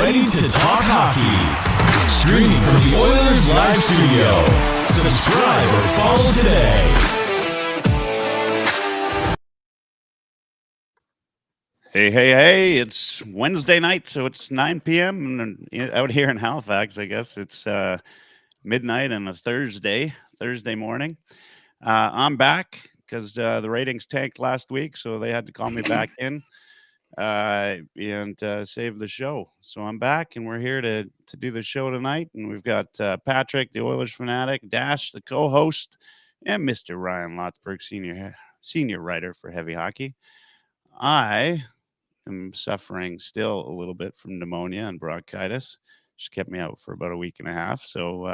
ready to talk hockey. Streaming from the Oilers Live Studio. Subscribe or follow today. Hey, it's Wednesday night, so it's 9 p.m. and out here in Halifax, I guess. It's midnight on a Thursday morning. I'm back because the ratings tanked last week, so they had to call me back in and save the show. So I'm back, and we're here to do the show tonight. And we've got Patrick, the Oilers fanatic, Dash, the co-host, and Mr. Ryan Lotsberg, senior writer for Heavy Hockey. I am suffering still a little bit from pneumonia and bronchitis. Just kept me out for about a week and a half. So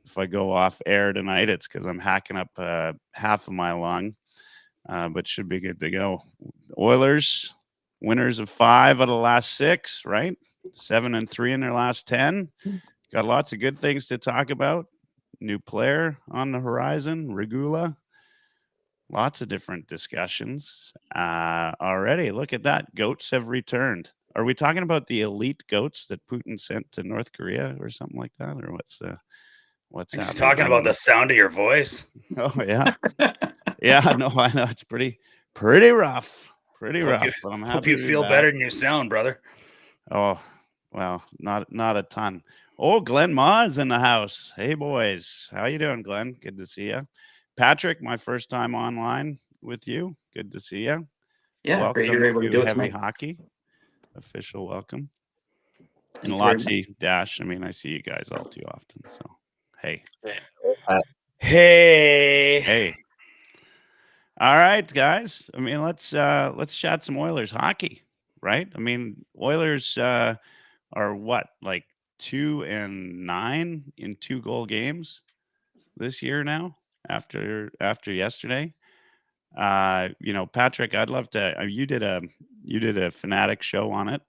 if I go off air tonight, it's because I'm hacking up half of my lung, but should be good to go. Oilers, winners of 5 out of the last 6, right? 7-3 in their last 10. Got lots of good things to talk about. New player on the horizon, Regula. Lots of different discussions already. Look at that. Goats have returned. Are we talking about the elite goats that Putin sent to North Korea or something like that? Or what's happening? He's talking about the sound of your voice. Oh, yeah. Yeah, no, I know. It's pretty rough. Pretty rough. But I'm happy hope you feel better than you sound, brother. Oh, well, not a ton. Oh, Glenn Ma is in the house. Hey, boys. How you doing, Glenn? Good to see you. Patrick, my first time online with you. Good to see you. Yeah, welcome great you're able to do it Heavy tonight. Hockey. Official welcome. And Thanks Lotsy, Dash. I mean, I see you guys all too often. So, hey. Hey. All right, guys. I mean, let's chat some Oilers hockey, right? I mean, Oilers are what, like 2-9 in 2-goal games this year now after yesterday. Patrick, I'd love to. You did a fanatic show on it.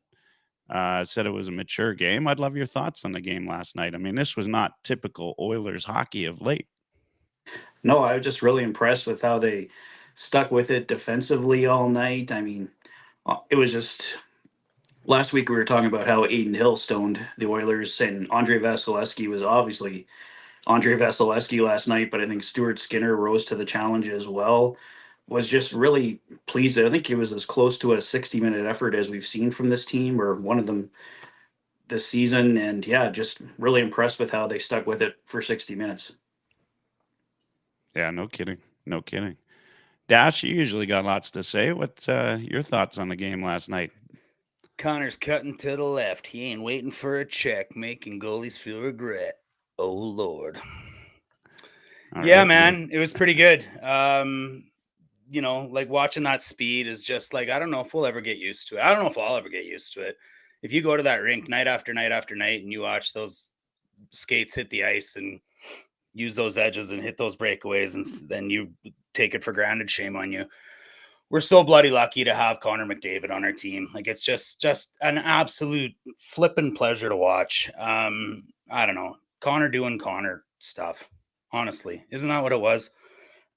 Said it was a mature game. I'd love your thoughts on the game last night. I mean, this was not typical Oilers hockey of late. No, I was just really impressed with how they stuck with it defensively all night. I mean, it was just last week we were talking about how Aiden Hill stoned the Oilers, and Andrei Vasilevsky was obviously Andrei Vasilevsky last night, but I think Stuart Skinner rose to the challenge as well. Was just really pleased. I think it was as close to a 60-minute effort as we've seen from this team, or one of them this season. And yeah, just really impressed with how they stuck with it for 60 minutes. Yeah, no kidding. Dash, you usually got lots to say. What's your thoughts on the game last night? Connor's cutting to the left. He ain't waiting for a check, making goalies feel regret. Oh, Lord. Yeah, man, it was pretty good. Like watching that speed is just like, I don't know if we'll ever get used to it. I don't know if I'll ever get used to it. If you go to that rink night after night after night and you watch those skates hit the ice and use those edges and hit those breakaways, and then you take it for granted, shame on you. We're so bloody lucky to have Connor McDavid on our team. Like, it's just an absolute flippin' pleasure to watch. I don't know. Connor doing Connor stuff. Honestly, isn't that what it was?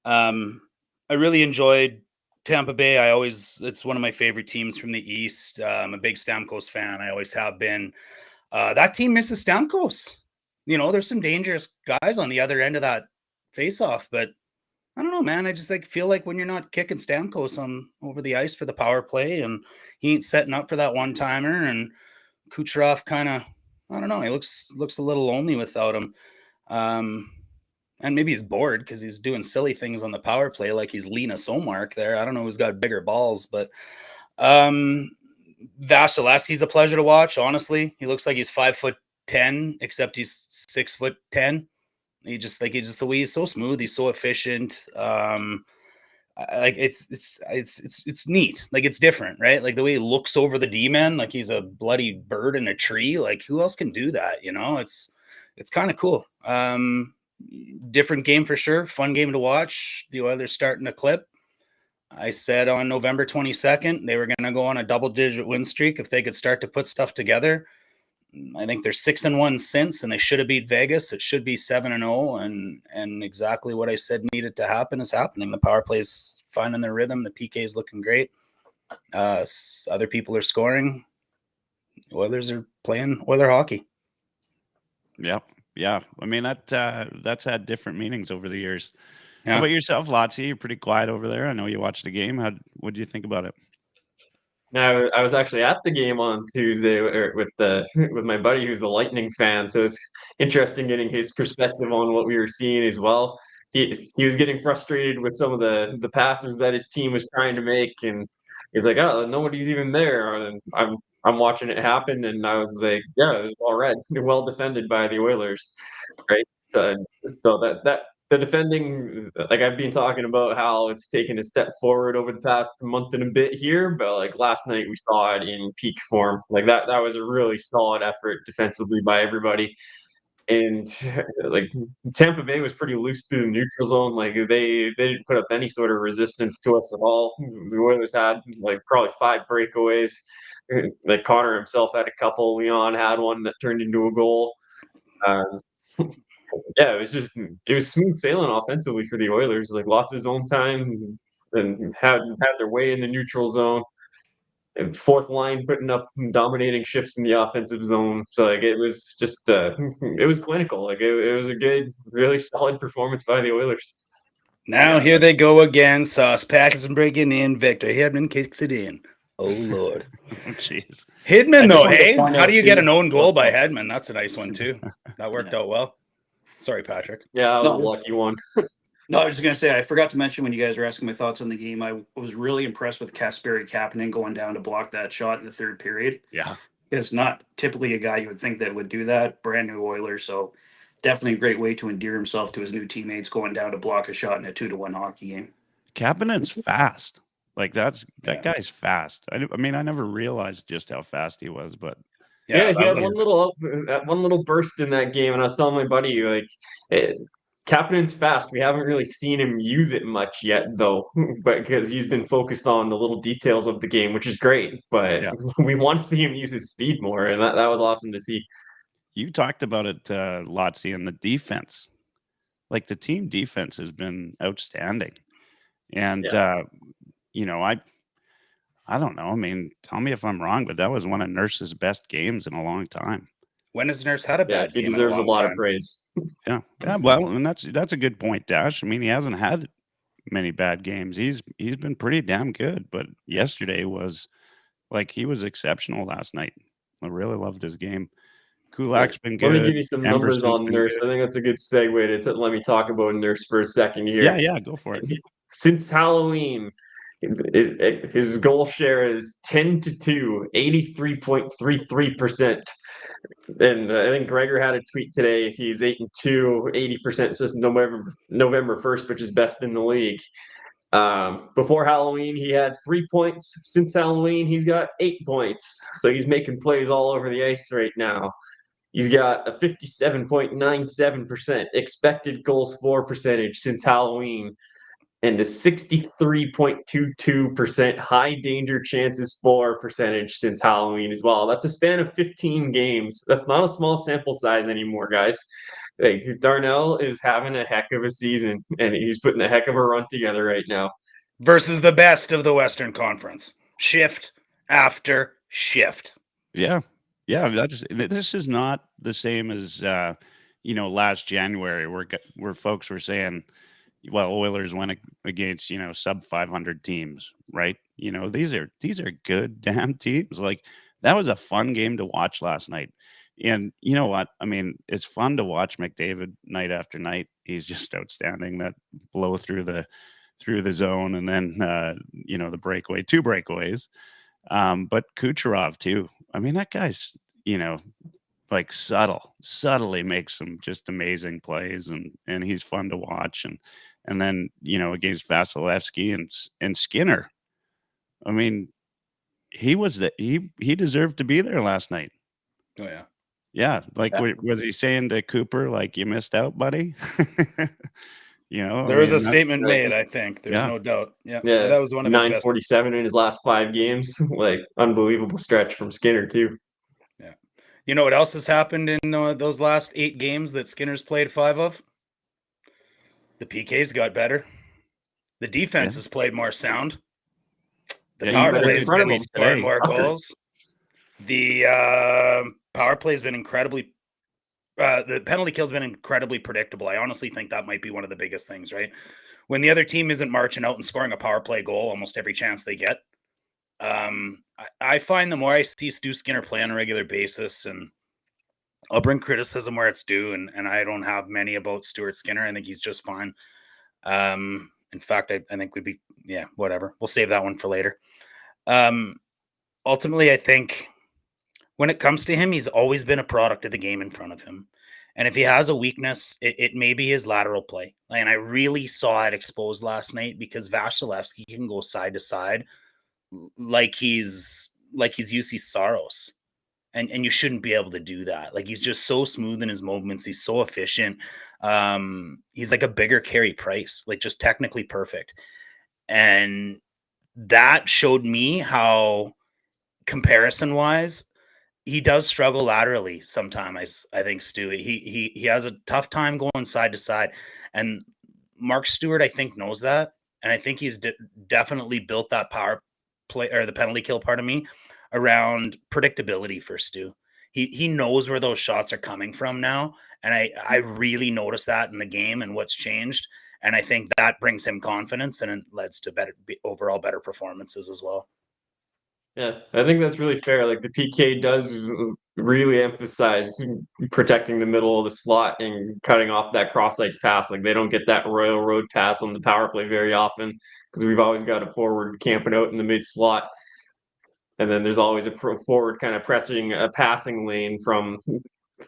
I really enjoyed Tampa Bay. It's one of my favorite teams from the East. I'm a big Stamkos fan. I always have been. That team misses Stamkos. There's some dangerous guys on the other end of that face-off, but I don't know, man. I just feel like when you're not kicking Stamkos over the ice for the power play, and he ain't setting up for that one-timer, and Kucherov kind of, I don't know, he looks a little lonely without him. And maybe he's bored because he's doing silly things on the power play, like he's Lena Somark there. I don't know who's got bigger balls, but Vasilevsky's a pleasure to watch, honestly. He looks like he's 5'10", except he's 6'10". He just the way he's so smooth, he's so efficient. It's neat. Like, it's different, right? Like the way he looks over the D-man, like he's a bloody bird in a tree. Like, who else can do that? It's kind of cool. Different game for sure. Fun game to watch. The Oilers starting to clip. I said on November 22nd, they were going to go on a double-digit win streak if they could start to put stuff together. I think they're 6-1 since, and they should have beat Vegas. It should be 7-0, and exactly what I said needed to happen is happening. The power play's finding their rhythm. The PK is looking great. Other people are scoring. Oilers are playing Oiler hockey. Yep. Yeah. I mean, that's had different meanings over the years. How Yeah. about yourself, Lotzie? You're pretty quiet over there. I know you watched the game. What do you think about it? Now, I was actually at the game on Tuesday with with my buddy who's a Lightning fan, so it's interesting getting his perspective on what we were seeing as well. He was getting frustrated with some of the passes that his team was trying to make, and he's like, "Oh, nobody's even there." And I'm watching it happen, and I was like, "Yeah, it was well read, well defended by the Oilers, right?" So that the defending, like I've been talking about how it's taken a step forward over the past month and a bit here, but like last night we saw it in peak form. Like that was a really solid effort defensively by everybody. And like Tampa Bay was pretty loose through the neutral zone. Like they didn't put up any sort of resistance to us at all. The Oilers had like probably 5 breakaways. Like Connor himself had a couple. Leon had one that turned into a goal. Um, yeah, it was smooth sailing offensively for the Oilers. Like lots of zone time and had their way in the neutral zone. And fourth line putting up dominating shifts in the offensive zone. So like it was just it was clinical. Like it was a good, really solid performance by the Oilers. Now here they go again. Sauce packets and breaking in. Victor Hedman kicks it in. Oh Lord. Oh, jeez. Hedman I just though, wanted to hey? point How out, do you get too- an own goal by Hedman? That's a nice one too. That worked out well. Sorry, Patrick. Yeah, that No, was a lucky one. No, I was just going to say, I forgot to mention when you guys were asking my thoughts on the game, I was really impressed with Kasperi Kapanen going down to block that shot in the third period. Yeah. It's not typically a guy you would think that would do that. Brand new Oilers, so definitely a great way to endear himself to his new teammates going down to block a shot in a 2-1 hockey game. Kapanen's fast. Like that Yeah. guy's fast. I mean, I never realized just how fast he was, but Yeah, he had that one little burst in that game, and I was telling my buddy like, Kapanen's fast. We haven't really seen him use it much yet, though, but because he's been focused on the little details of the game, which is great. But Yeah. we want to see him use his speed more, and that was awesome to see. you talked about it, Lotzie, and the defense. Like the team defense has been outstanding. And you know, I don't know. I mean, tell me if I'm wrong, but that was one of Nurse's best games in a long time. When has Nurse had a Yeah, bad he game? deserves a in lot long of praise. Yeah. Yeah. Well, and that's a good point, Dash. I mean, he hasn't had many bad games. He's been pretty damn good, but yesterday was like he was exceptional last night. I really loved his game. Kulak's been good. Let me give you some numbers Emerson's on been Nurse. good. I think that's a good segue to let me talk about Nurse for a second here. Yeah, go for it. Since Halloween, his goal share is 10-2, 83.33%. And I think Gregor had a tweet today. He's 8-2, 80% since November 1st, which is best in the league. Before Halloween, he had 3 points. Since Halloween, he's got 8 points. So he's making plays all over the ice right now. He's got a 57.97% expected goals for percentage since Halloween and a 63.22% high danger chances for percentage since Halloween as well. That's a span of 15 games. That's not a small sample size anymore, guys. Like, Darnell is having a heck of a season, and he's putting a heck of a run together right now. Versus the best of the Western Conference. Shift after shift. Yeah. This is not the same as last January where folks were saying, well, Oilers went against sub 500 teams, right? These are good damn teams. Like that was a fun game to watch last night. And you know what? I mean, it's fun to watch McDavid night after night. He's just outstanding. That blow through the zone, and then the breakaway, 2 breakaways. But Kucherov too. I mean, that guy's like subtly makes some just amazing plays, and he's fun to watch. And then against Vasilevsky and Skinner. I mean, he deserved to be there last night. Oh yeah. Yeah, like was he saying to Cooper, like, you missed out, buddy? There was a statement made, I think. There's no doubt. Yeah, that was one of his best. 947 in his last 5 games. Like, unbelievable stretch from Skinner, too. Yeah. You know what else has happened in those last 8 games that Skinner's played 5 of? The PKs got better. The defense has played more sound. The power plays been scoring more goals. The power play has been incredibly. The penalty kill has been incredibly predictable. I honestly think that might be one of the biggest things, right? When the other team isn't marching out and scoring a power play goal almost every chance they get. I find the more I see Stu Skinner play on a regular basis, and I'll bring criticism where it's due, and I don't have many about Stuart Skinner. I think he's just fine. In fact, I think we'd be, whatever. We'll save that one for later. Ultimately, I think when it comes to him, he's always been a product of the game in front of him. And if he has a weakness, it may be his lateral play. And I really saw it exposed last night because Vasilevsky can go side to side like he's UC Saros. And you shouldn't be able to do that. Like, he's just so smooth in his movements. He's so efficient. He's like a bigger Carey Price, like just technically perfect. And that showed me how, comparison wise, he does struggle laterally sometimes. I think Stu, he has a tough time going side to side, and Mark Stewart, I think, knows that, and I think he's definitely built that power play, or the penalty kill, part of me, around predictability for Stu. He knows where those shots are coming from now, and I really noticed that in the game and what's changed, and I think that brings him confidence, and it leads to overall better performances as well. Yeah, I think that's really fair. Like, the PK does really emphasize protecting the middle of the slot and cutting off that cross ice pass. Like, they don't get that Royal Road pass on the power play very often because we've always got a forward camping out in the mid slot. And then there's always a forward kind of pressing a passing lane from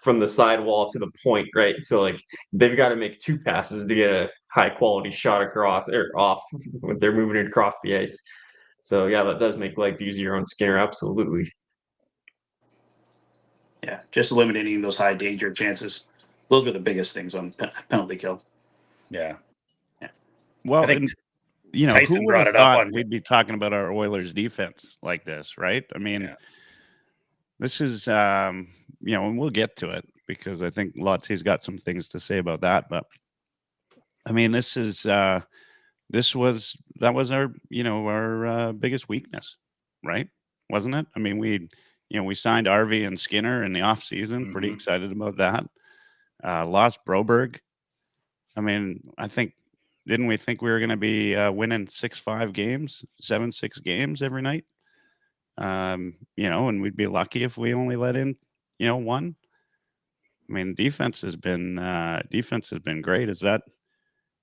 the sidewall to the point, right? So, like, they've got to make two passes to get a high quality shot across or off when they're moving it across the ice. So, yeah, that does make life easier on Skinner, absolutely. Yeah, just eliminating those high danger chances. Those were the biggest things on penalty kill. Yeah. Well, I think Tyson who would brought have it up thought we'd be talking about our Oilers defense like this, right? I mean, this is, and we'll get to it because I think Lottie's got some things to say about that. But I mean, that was our, our biggest weakness, right? Wasn't it? I mean, we signed Arvey and Skinner in the off season. Pretty excited about that. Lost Broberg. I mean, didn't we think we were going to be winning 6-5 games, 7-6 games every night? And we'd be lucky if we only let in, one. I mean, defense has been great. Is that?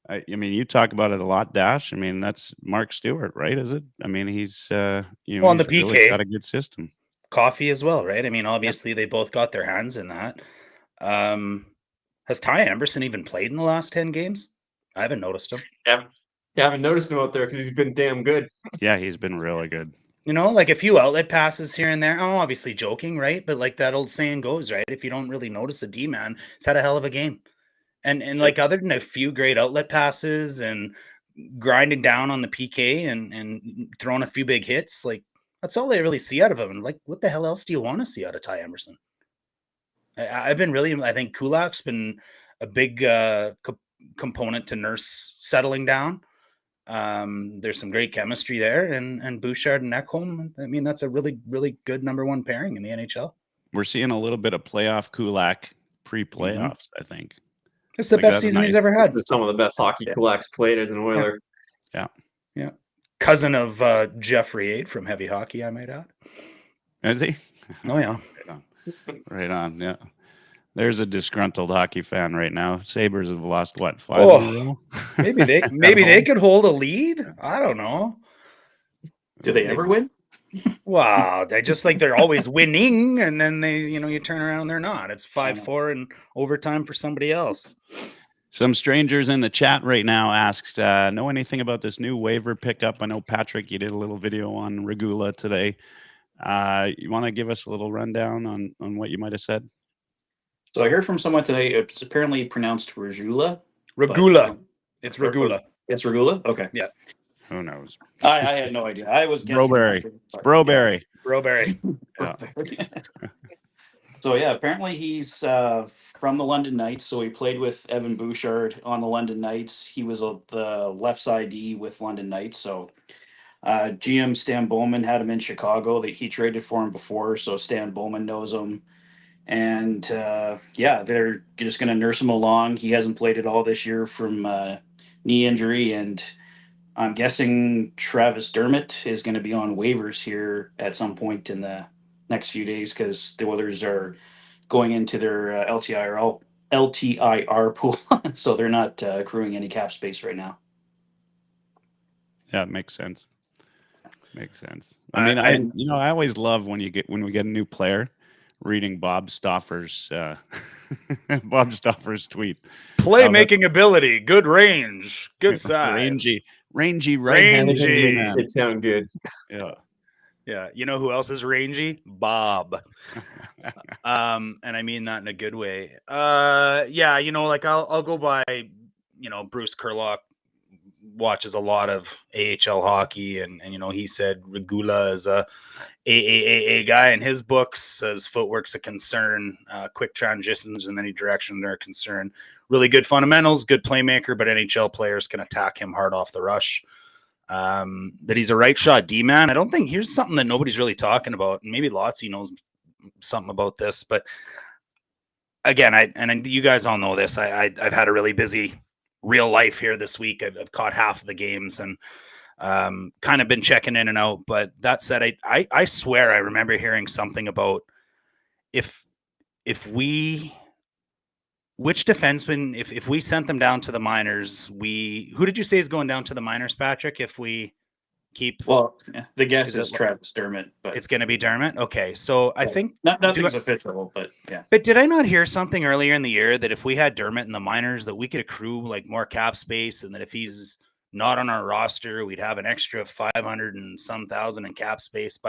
I mean, you talk about it a lot, Dash. I mean, that's Mark Stewart, right? Is it? I mean, he's on the PK, really got a good system. Coffee as well, right? I mean, obviously they both got their hands in that. Has Ty Emberson even played in the last 10 games? I haven't noticed him. Yeah, I haven't noticed him out there because he's been damn good. Yeah, he's been really good. Like a few outlet passes here and there. I'm obviously joking, right? But like that old saying goes, right? If you don't really notice a D-man, it's had a hell of a game. And like, other than a few great outlet passes and grinding down on the PK and throwing a few big hits, like, that's all they really see out of him. And like, what the hell else do you want to see out of Ty Emberson? I think Kulak's been a big component to Nurse settling down. There's some great chemistry there, and Bouchard and Ekholm. I mean, that's a really, really good number one pairing in the NHL. We're seeing a little bit of playoff Kulak pre-playoffs, I think. It's the best season he's ever had. It's some of the best hockey Kulak's played as an Oiler. Yeah. Cousin of Jeffrey Aid from Heavy Hockey, I might add. Is he? Oh, yeah. Right on. Yeah. There's a disgruntled hockey fan right now. Sabres have lost, 5 in a row? Maybe they could hold a lead. I don't know. Do they ever win? Wow, they're always winning, and then they, you turn around and they're not. It's 5-4 in overtime for somebody else. Some strangers in the chat right now asked, know anything about this new waiver pickup? I know, Patrick, you did a little video on Regula today. You want to give us a little rundown on what you might have said? So I heard from someone today, it's apparently pronounced Regula. Regula. It's Regula. It's Regula? Okay. Yeah. Who knows? I had no idea. I was guessing. Broberry. So, apparently he's from the London Knights. So he played with Evan Bouchard on the London Knights. He was the left side D with London Knights. So GM Stan Bowman had him in Chicago. That he traded for him before, so Stan Bowman knows him. And they're just going to nurse him along. He hasn't played at all this year from knee injury, and I'm guessing Travis Dermott is going to be on waivers here at some point in the next few days because the Oilers are going into their LTIR pool, so they're not accruing any cap space right now. Yeah, it makes sense. Makes sense. I mean, I always love when we get a new player, reading Bob Stauffer's tweet. Playmaking ability, good range, good size, rangy right-handed man. It sound good. Yeah. Yeah, you know who else is rangy? Bob. And I mean that in a good way. I'll go by, Bruce Kurlock watches a lot of AHL hockey, and he said Regula is a AAA guy in his books, says footwork's a concern, quick transitions in any direction they're a concern. Really good fundamentals, good playmaker, but NHL players can attack him hard off the rush. That he's a right shot D-man. I don't think here's something that nobody's really talking about. And maybe Lotzi knows something about this, but again, you guys all know this. I've had a really busy real life here this week. I've caught half of the games and kind of been checking in and out. But that said, I swear I remember hearing something about which defenseman, if we sent them down to the minors, who did you say is going down to the minors, Patrick? If we keep, the guess is Travis Dermott, but it's going to be Dermott. Okay, so I think nothing's official, but yeah. But did I not hear something earlier in the year that if we had Dermott in the minors, that we could accrue like more cap space, and that if he's not on our roster, we'd have an extra 500 and some thousand in cap space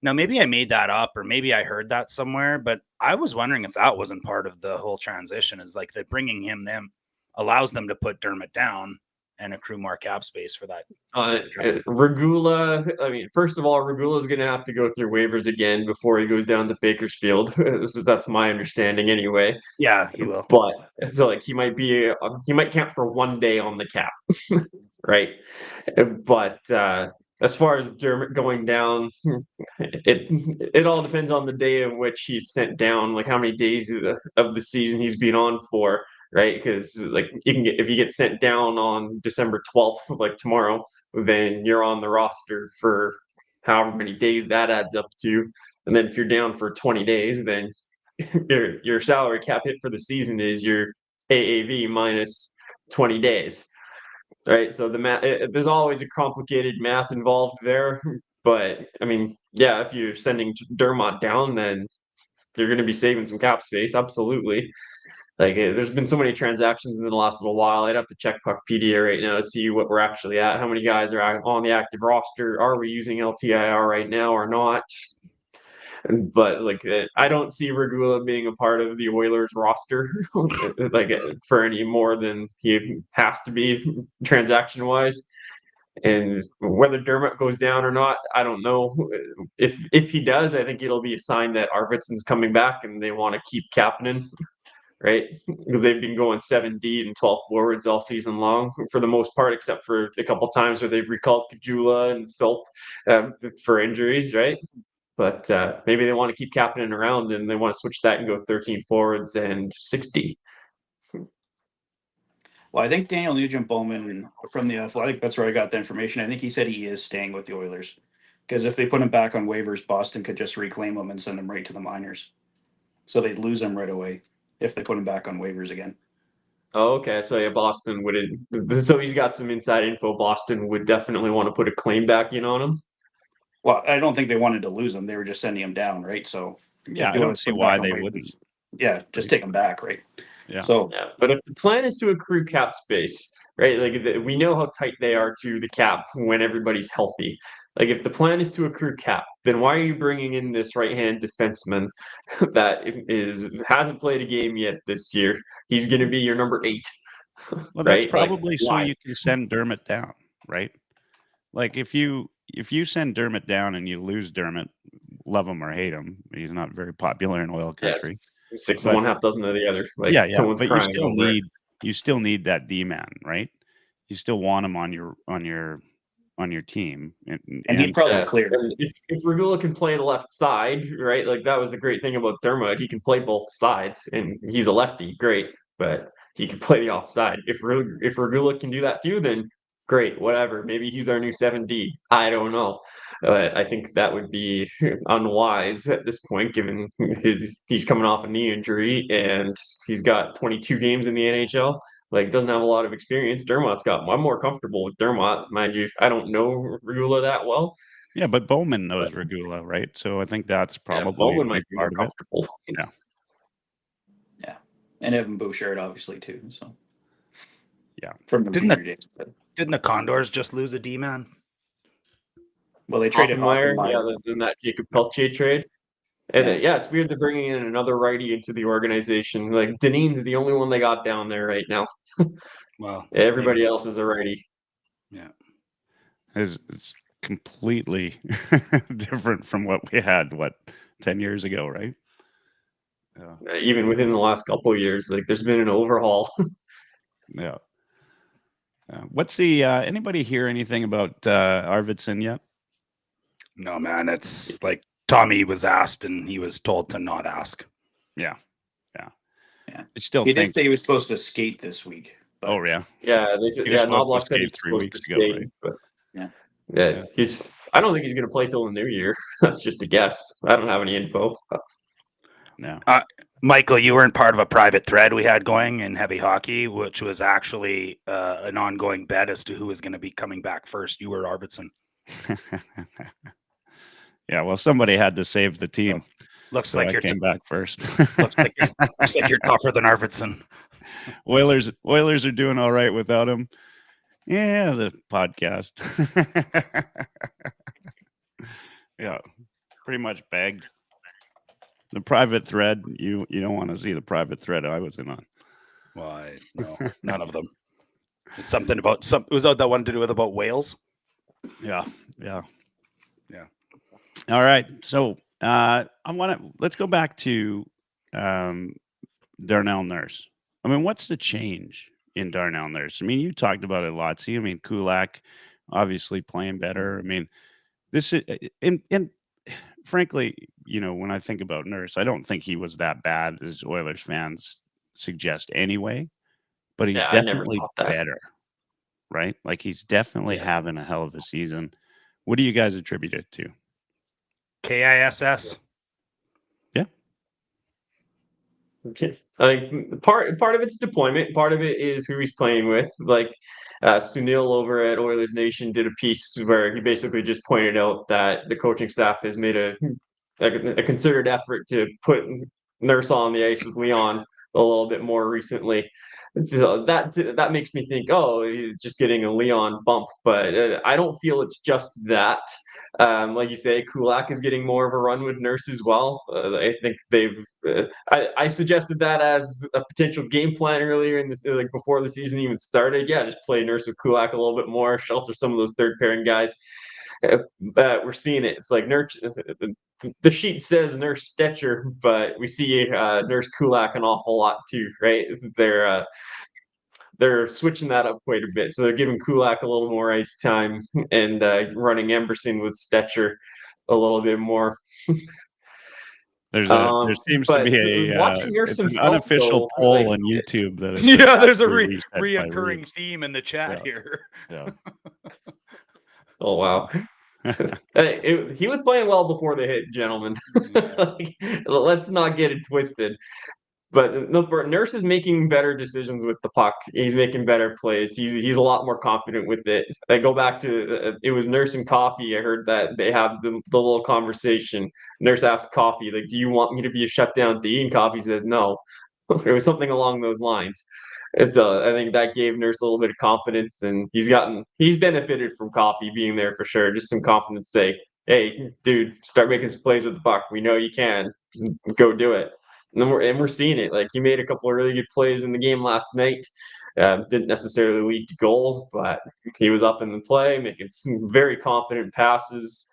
Now, maybe I made that up, or maybe I heard that somewhere, but I was wondering if that wasn't part of the whole transition, is like that bringing them allows them to put Dermott down and accrue more cap space for that. Regula, I mean, first of all, Regula is going to have to go through waivers again before he goes down to Bakersfield. So that's my understanding anyway. Yeah, he will. But so like he might count for 1 day on the cap, right? But as far as Dermott going down, it all depends on the day of which he's sent down, like how many days of the season he's been on for, right? Because like if you get sent down on December 12th, like tomorrow, then you're on the roster for however many days that adds up to. And then if you're down for 20 days, then your salary cap hit for the season is your AAV minus 20 days. Right, so the math, there's always a complicated math involved there, but I mean, yeah, if you're sending Dermott down, then you're going to be saving some cap space. Absolutely. Like, there's been so many transactions in the last little while. I'd have to check Puckpedia right now to see what we're actually at. How many guys are on the active roster? Are we using LTIR right now or not? But like, I don't see Regula being a part of the Oilers roster, like for any more than he has to be transaction wise. And whether Dermott goes down or not, I don't know. If he does, I think it'll be a sign that Arvidsson's coming back and they want to keep Kapanen, right? Because they've been going 7D and 12 forwards all season long for the most part, except for a couple times where they've recalled Kajula and Philp for injuries, right? But maybe they want to keep Kapanen around and they want to switch that and go 13 forwards and 60. Well, I think Daniel Nugent-Bowman from The Athletic, that's where I got the information. I think he said he is staying with the Oilers. Because if they put him back on waivers, Boston could just reclaim him and send him right to the minors. So they'd lose him right away if they put him back on waivers again. Oh, okay. So yeah, Boston wouldn't. So he's got some inside info. Boston would definitely want to put a claim back in on him. Well, I don't think they wanted to lose him. They were just sending him down, right? So yeah, I don't see why they wouldn't. Yeah, just take him back, right? Yeah. So yeah, but if the plan is to accrue cap space, right? Like we know how tight they are to the cap when everybody's healthy. Like if the plan is to accrue cap, then why are you bringing in this right-hand defenseman that hasn't played a game yet this year? He's going to be your number 8. Well, that's probably so you can send Dermott down, right? Like if you send Dermott down and you lose Dermott, love him or hate him, he's not very popular in oil country. Yeah, 6 of one, half dozen of the other. Like, yeah. But you still need that D-man, right? You still want him on your on your team, And he'd probably Yeah. clear. And if Regula can play the left side, right? Like that was the great thing about Dermott. He can play both sides, and he's a lefty, great, but he can play the offside. If Regula can do that too, then great, whatever. Maybe he's our new 7D. I don't know. I think that would be unwise at this point, given he's coming off a knee injury and he's got 22 games in the NHL. Like, doesn't have a lot of experience. Dermott's got. I'm more comfortable with Dermott, mind you. I don't know Regula that well. Yeah, but Bowman knows Regula, right? So I think that's probably Bowman a might big be more part of it. comfortable. Yeah. And Evan Bouchard, obviously, too. So, yeah. From the Didn't junior days. Didn't the Condors just lose a D-man? Well, they traded Hoffenmeyer, Hoffenmeyer. in that Jacob Peltier trade. And Yeah. it's weird they're bringing in another righty into the organization. Like, Dineen's the only one they got down there right now. Well, Everybody else is a righty. Yeah. It's completely different from what we had, 10 years ago, right? Even within the last couple of years, like there's been an overhaul. Yeah. What's the anybody hear anything about Arvidsson yet? No, man. It's like Tommy was asked and he was told to not ask. Yeah. Yeah. I still He think. did say he was supposed to skate this week. But Oh yeah. Yeah, they said. He was Yeah, supposed to Knobloch said skate he's 3 supposed weeks to ago, skate, right? but Yeah. he's. I don't think he's going to play till the new year. That's just a guess. I don't have any info. No. Michael, you weren't part of a private thread we had going in heavy hockey, which was actually an ongoing bet as to who was going to be coming back first. You were Arvidsson. Yeah, well, somebody had to save the team. Looks So like I you're came back first. looks like you're tougher than Arvidsson. Oilers are doing all right without him. Yeah, the podcast. Yeah, pretty much begged. The private thread, you don't want to see the private thread I was in on. Why? No, none of them. Something about was that one to do with about whales? Yeah. Yeah. All right, so let's go back to Darnell Nurse. I mean, what's the change in Darnell Nurse? I mean, you talked about it a lot. See, I mean, Kulak obviously playing better. I mean, this is and frankly, when I think about Nurse, I don't think he was that bad as Oilers fans suggest anyway, but he's Yeah, I never definitely thought that. better, right? Like he's definitely having a hell of a season. What do you guys attribute it to? KISS. Yeah. Okay. I think part of it's deployment. Part of it is who he's playing with. Like Sunil over at Oilers Nation did a piece where he basically just pointed out that the coaching staff has made a concerted effort to put Nurse on the ice with Leon a little bit more recently. So that makes me think, oh, he's just getting a Leon bump, but I don't feel it's just that. Like you say, Kulak is getting more of a run with Nurse as well. I think they've. I suggested that as a potential game plan earlier in this, like before the season even started. Yeah, just play Nurse with Kulak a little bit more, shelter some of those third pairing guys. We're seeing it. It's like Nurse. The sheet says Nurse Stetcher, but we see Nurse Kulak an awful lot too, right? They're switching that up quite a bit. So they're giving Kulak a little more ice time and running Emberson with Stetcher a little bit more. There seems to but be watching Nurse it's an himself, unofficial though, poll like, on YouTube that Yeah, there's a reset by reoccurring Reeves. theme in the chat Yeah. here. Yeah. Oh wow. He was playing well before the hit, gentlemen. Like, let's not get it twisted. But no, Nurse is making better decisions with the puck. He's making better plays. He's a lot more confident with it. I go back to it was Nurse and Coffee. I heard that they have the little conversation. Nurse asked Coffee, like, "Do you want me to be a shutdown D?" And Coffee says, "No." It was something along those lines. And so I think that gave Nurse a little bit of confidence, and he's benefited from Coffee being there for sure. Just some confidence, say, "Hey, dude, start making some plays with the puck. We know you can. Just go do it." And we're seeing it. Like he made a couple of really good plays in the game last night. Didn't necessarily lead to goals, but he was up in the play, making some very confident passes.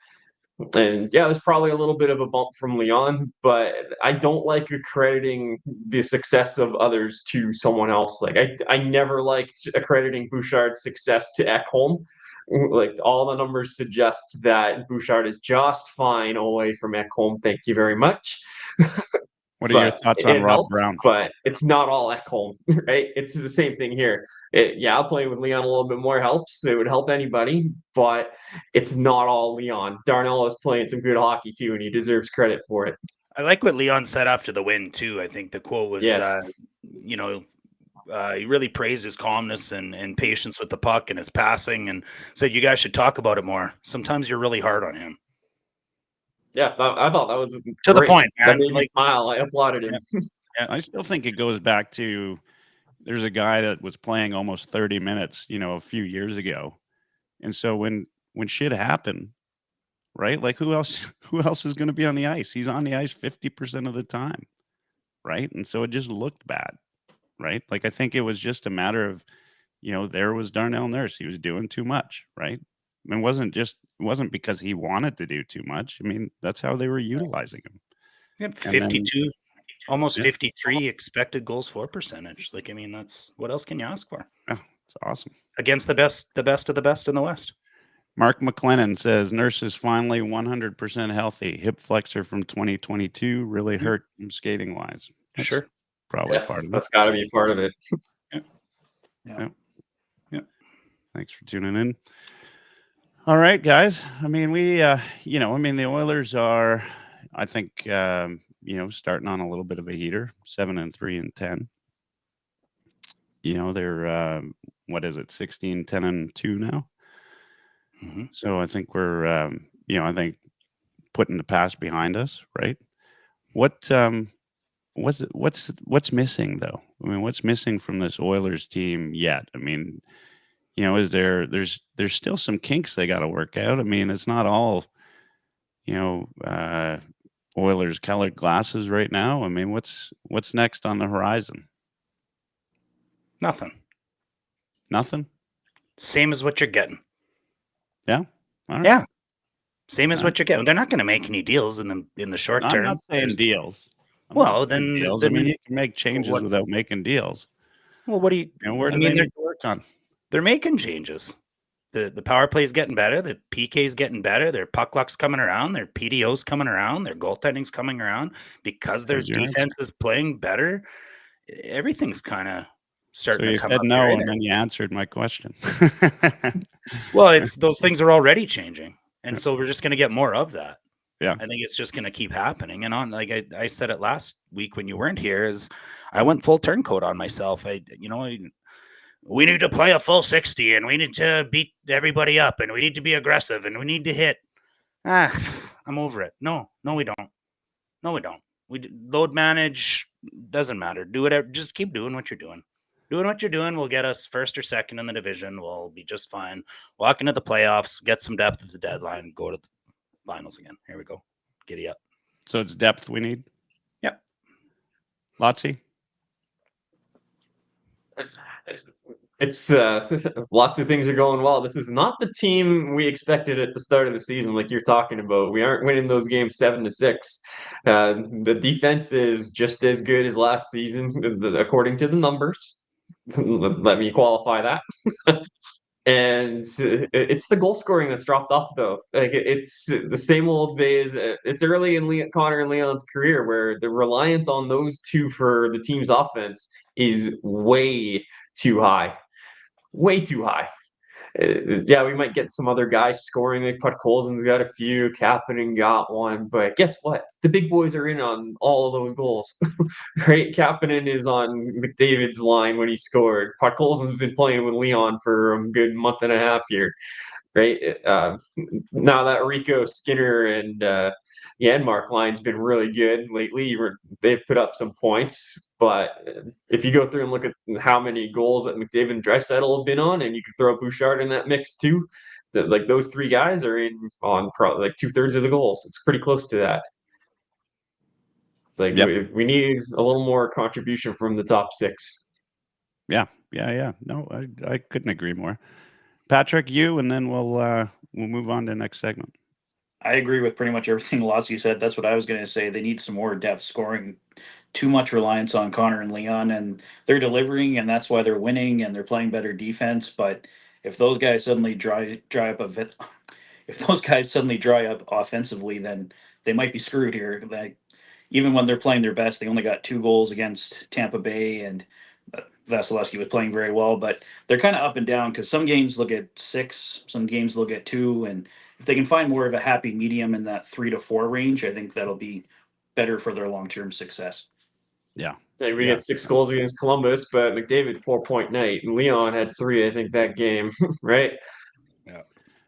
And yeah, there's probably a little bit of a bump from Leon, but I don't like accrediting the success of others to someone else. Like I never liked accrediting Bouchard's success to Ekholm. like all the numbers suggest that Bouchard is just fine away from Ekholm. Thank you very much. What are your But thoughts on it Rob helps, Brown? but it's not all Ekholm, right? It's the same thing here. Playing with Leon a little bit more helps. It would help anybody, but it's not all Leon. Darnell is playing some good hockey too, and he deserves credit for it. I like what Leon said after the win too. I think the quote was, Yes. He really praised his calmness and patience with the puck and his passing, and said you guys should talk about it more. Sometimes you're really hard on him. Yeah, I thought that was To the great. point, man. That made me smile. I applauded him. I still think it goes back to there's a guy that was playing almost 30 minutes, a few years ago. And so when shit happened, right? Like who else is going to be on the ice? He's on the ice 50% of the time, right? And so it just looked bad, right? Like I think it was just a matter of, there was Darnell Nurse. He was doing too much, right? It wasn't because he wanted to do too much. I mean, that's how they were utilizing him. He had 52, almost 53 expected goals for percentage. Like, I mean, that's what else can you ask for? Yeah, it's awesome. Against the best of the best in the West. Mark McLennan says Nurse is finally 100% healthy. Hip flexor from 2022 really hurt him skating wise. Sure. Probably part of it. That's got to be part of it. Yeah. Thanks for tuning in. All right, guys. I mean, the Oilers are, I think, starting on a little bit of a heater, 7-3 and 10. They're, 16-10-2 now. Mm-hmm. So I think we're, I think putting the past behind us, right? What's missing though? I mean, what's missing from this Oilers team yet? I mean, there's still some kinks they got to work out. I mean, it's not all, Oilers colored glasses right now. I mean, what's next on the horizon? Nothing. Same as what you're getting. Yeah. All right. Yeah. Same as what you're getting. They're not going to make any deals in the short term. I'm not saying deals. Then deals. I mean, you can make changes without making deals. Well, what do you? Where do they need to work on? They're making changes. The power play is getting better. The PK is getting better. Their puck luck's coming around. Their PDO's coming around. Their goaltending's coming around because their defense is playing better. Everything's kind of starting to come up. So you said no, and then you answered my question. Well, it's those things are already changing, and so we're just going to get more of that. Yeah, I think it's just going to keep happening. And like I said it last week when you weren't here, is I went full turncoat on myself. We need to play a full 60, and we need to beat everybody up, and we need to be aggressive, and we need to hit. I'm over it. No, we don't. We load manage, doesn't matter. Do whatever. Just keep doing what you're doing. Doing what you're doing will get us first or second in the division. We'll be just fine. Walk into the playoffs, get some depth at the deadline, go to the finals again. Here we go. Giddy up. So it's depth we need? Yep. Lotsy? It's lots of things are going well. This is not the team we expected at the start of the season, like you're talking about. We aren't winning those games 7-6. The defense is just as good as last season, according to the numbers. Let me qualify that. And it's the goal scoring that's dropped off, though. Like it's the same old days. It's early in Connor and Leon's career where the reliance on those two for the team's offense is way too high. Way too high. We might get some other guys scoring. Like Podkolzin's got a few, Kapanen got one, but guess what? The big boys are in on all of those goals, right? Kapanen is on McDavid's line when he scored. Podkolzin's been playing with Leon for a good month and a half here, right? Now that Rico, Skinner, and Janmark line's been really good lately. They've put up some points, but if you go through and look at how many goals that McDavid and Draisaitl have been on, and you can throw Bouchard in that mix too, like those three guys are in on probably like 2/3 of the goals. It's pretty close to that. It's like we need a little more contribution from the top six. Yeah. No, I couldn't agree more. Patrick, you, and then we'll move on to the next segment. I agree with pretty much everything Lotsy said. That's what I was going to say. They need some more depth scoring. Too much reliance on Connor and Leon, and they're delivering, and that's why they're winning, and they're playing better defense. But if those guys suddenly dry up a bit, if those guys suddenly dry up offensively, then they might be screwed here. Like, even when they're playing their best, they only got 2 goals against Tampa Bay, and Vasilevsky was playing very well. But they're kind of up and down because some games look at 6, some games look at 2, and if they can find more of a happy medium in that 3 to 4 range, I think that'll be better for their long-term success. Yeah. Like we get 6 goals against Columbus, but McDavid 4-point night, and Leon had 3, I think, that game, right? Yeah.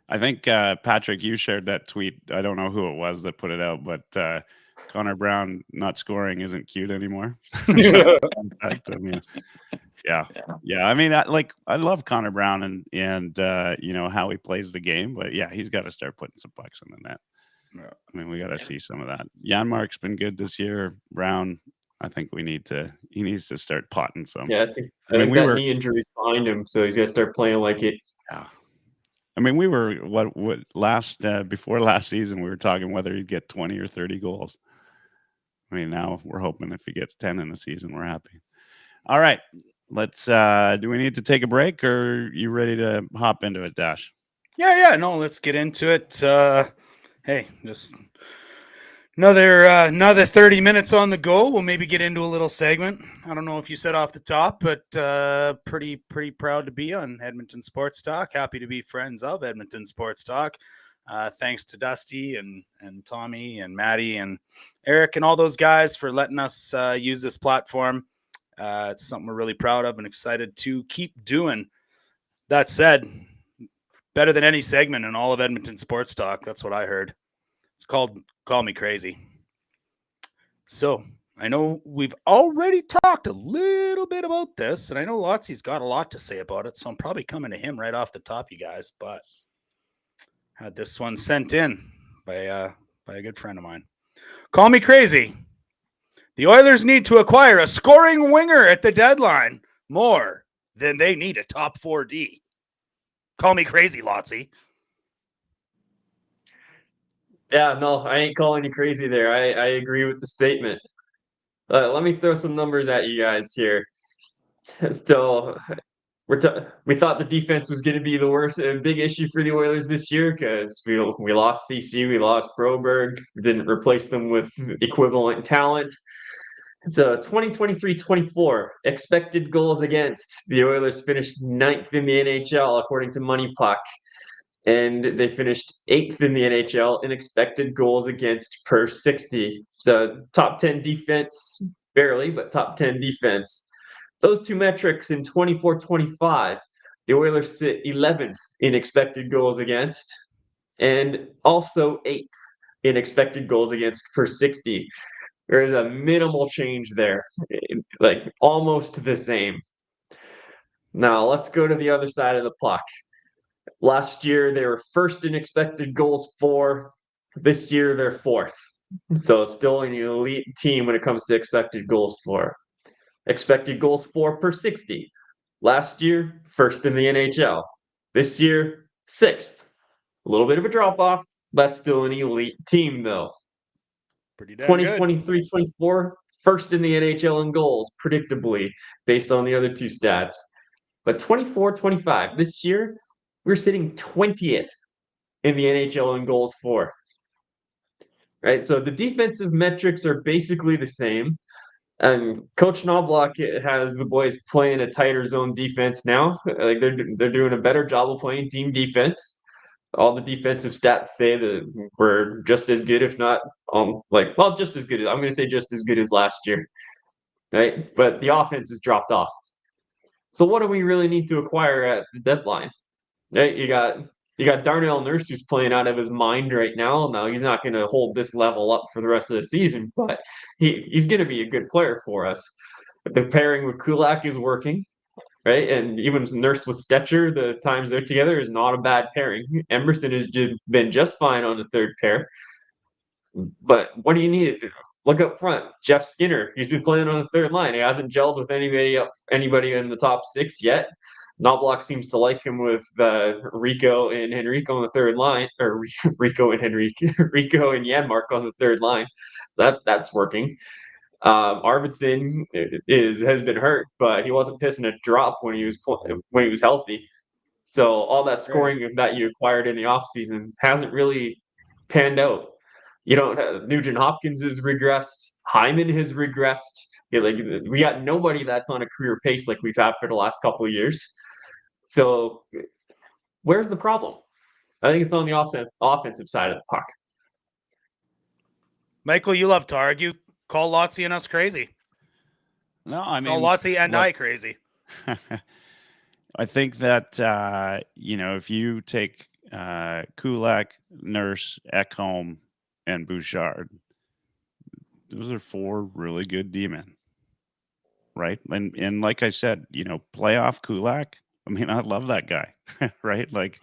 I think Patrick, you shared that tweet. I don't know who it was that put it out, but Connor Brown not scoring isn't cute anymore. I mean, yeah. I mean, I love Connor Brown and how he plays the game, but yeah, he's got to start putting some pucks in the net. Yeah. I mean, we got to see some of that. Janmark's been good this year. Brown, I think he needs to start potting some. Yeah, I think that knee injury's behind him, so he's got to start playing like it. Yeah. I mean, we were before last season, we were talking whether he'd get 20 or 30 goals. I mean, now we're hoping if he gets 10 in a season, we're happy. All right, let's. Do we need to take a break, or are you ready to hop into it, Dash? Yeah. No, let's get into it. Hey, just another 30 minutes on the go. We'll maybe get into a little segment. I don't know if you said off the top, but pretty proud to be on Edmonton Sports Talk. Happy to be friends of Edmonton Sports Talk. Thanks to Dusty and Tommy and Maddie and Eric and all those guys for letting us use this platform. It's something we're really proud of and excited to keep doing. That said, better than any segment in all of Edmonton Sports Talk. That's what I heard. It's called Call Me Crazy. So I know we've already talked a little bit about this, and I know Lotsy's got a lot to say about it, so I'm probably coming to him right off the top, you guys, but had this one sent in by a good friend of mine. Call me crazy. The Oilers need to acquire a scoring winger at the deadline more than they need a top 4D. Call me crazy, Lotsy. Yeah, no, I ain't calling you crazy there. I agree with the statement. Let me throw some numbers at you guys here. Still, we thought the defense was going to be the worst, big issue for the Oilers this year because we lost CC, we lost Broberg, we didn't replace them with equivalent talent. So 2023-24 expected goals against. The Oilers finished 9th in the NHL according to Money Puck. And they finished 8th in the NHL in expected goals against per 60. So top 10 defense, barely, but top 10 defense. Those two metrics in 24-25, the Oilers sit 11th in expected goals against and also 8th in expected goals against per 60. There is a minimal change there, like almost the same. Now let's go to the other side of the puck. Last year, they were first in expected goals for. This year, they're 4th. So still an elite team when it comes to expected goals for. Expected goals for per 60. Last year, first in the NHL. This year, 6th. A little bit of a drop-off, but still an elite team, though. Pretty damn 2023-24, first in the NHL in goals, predictably, based on the other two stats. But 24-25, this year, we're sitting 20th in the NHL in goals for. Right, so the defensive metrics are basically the same. And Coach Knobloch has the boys playing a tighter zone defense now. Like they're doing a better job of playing team defense. All the defensive stats say that we're just as good, if not just as good. I'm going to say just as good as last year. Right, but the offense has dropped off. So what do we really need to acquire at the deadline? Right, you got Darnell Nurse who's playing out of his mind right now. Now he's not going to hold this level up for the rest of the season, but he's going to be a good player for us. But the pairing with Kulak is working, right? And even Nurse with Stetcher, the times they're together is not a bad pairing. Emerson has been just fine on the third pair. But what do you need? Look up front. Jeff Skinner, he's been playing on the third line. He hasn't gelled with anybody in the top 6 yet. Knobloch seems to like him with Rico and Henrique on the third line, or Rico and Janmark on the third line. That's working. Arvidsson has been hurt, but he wasn't pissing a drop when he was healthy. So all that scoring that you acquired in the offseason hasn't really panned out. You don't have, Nugent Hopkins has regressed. Hyman has regressed. We got nobody that's on a career pace like we've had for the last couple of years. So where's the problem? I think it's on the offensive side of the puck. Michael, you love to argue. Call Lotzie and us crazy. No, I mean, Call Lotzie and look, I crazy. I think that if you take Kulak, Nurse, Ekholm, and Bouchard, those are 4 really good D-men, right? And like I said, playoff Kulak. I mean, I love that guy, right? Like,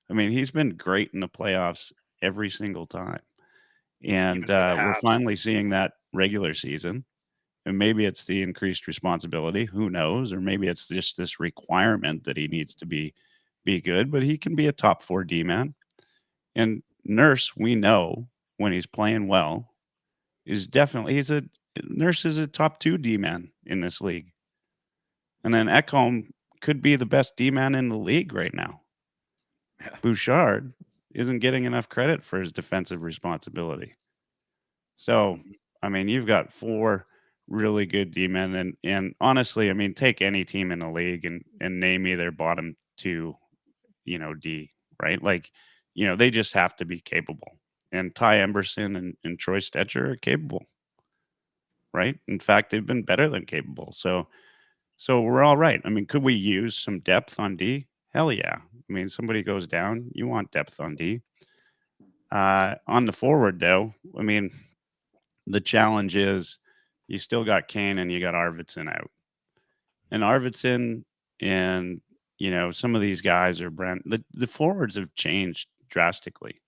I mean, he's been great in the playoffs every single time, and we're finally seeing that regular season. And maybe it's the increased responsibility, who knows, or maybe it's just this requirement that he needs to be good, but he can be a top 4 D-man. And Nurse, we know when he's playing well, Nurse is a top 2 D-man in this league. And then Ekholm could be the best D-man in the league right now. Yeah. Bouchard isn't getting enough credit for his defensive responsibility. So, I mean, you've got 4 really good D-men, and honestly, I mean, take any team in the league and name me their bottom 2, D, right? Like, they just have to be capable. And Ty Emberson and Troy Stetcher are capable, right? In fact, they've been better than capable. So we're all right. I mean, could we use some depth on D? Hell yeah. I mean, somebody goes down, you want depth on D. On the forward, though, I mean, the challenge is you still got Kane and you got Arvidsson out. And Arvidsson and, some of these guys are the forwards have changed drastically,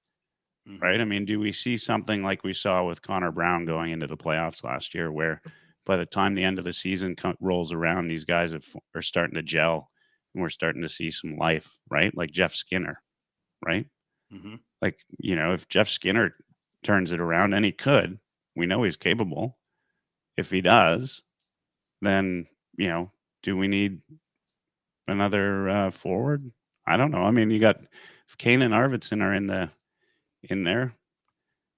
right? I mean, do we see something like we saw with Connor Brown going into the playoffs last year, where by the time the end of the season rolls around, these guys are starting to gel and we're starting to see some life, right? Like Jeff Skinner, right? Mm-hmm. Like, if Jeff Skinner turns it around, and he could, we know he's capable. If he does, then, do we need another forward? I don't know. I mean, you got if Kane and Arvidsson are in there.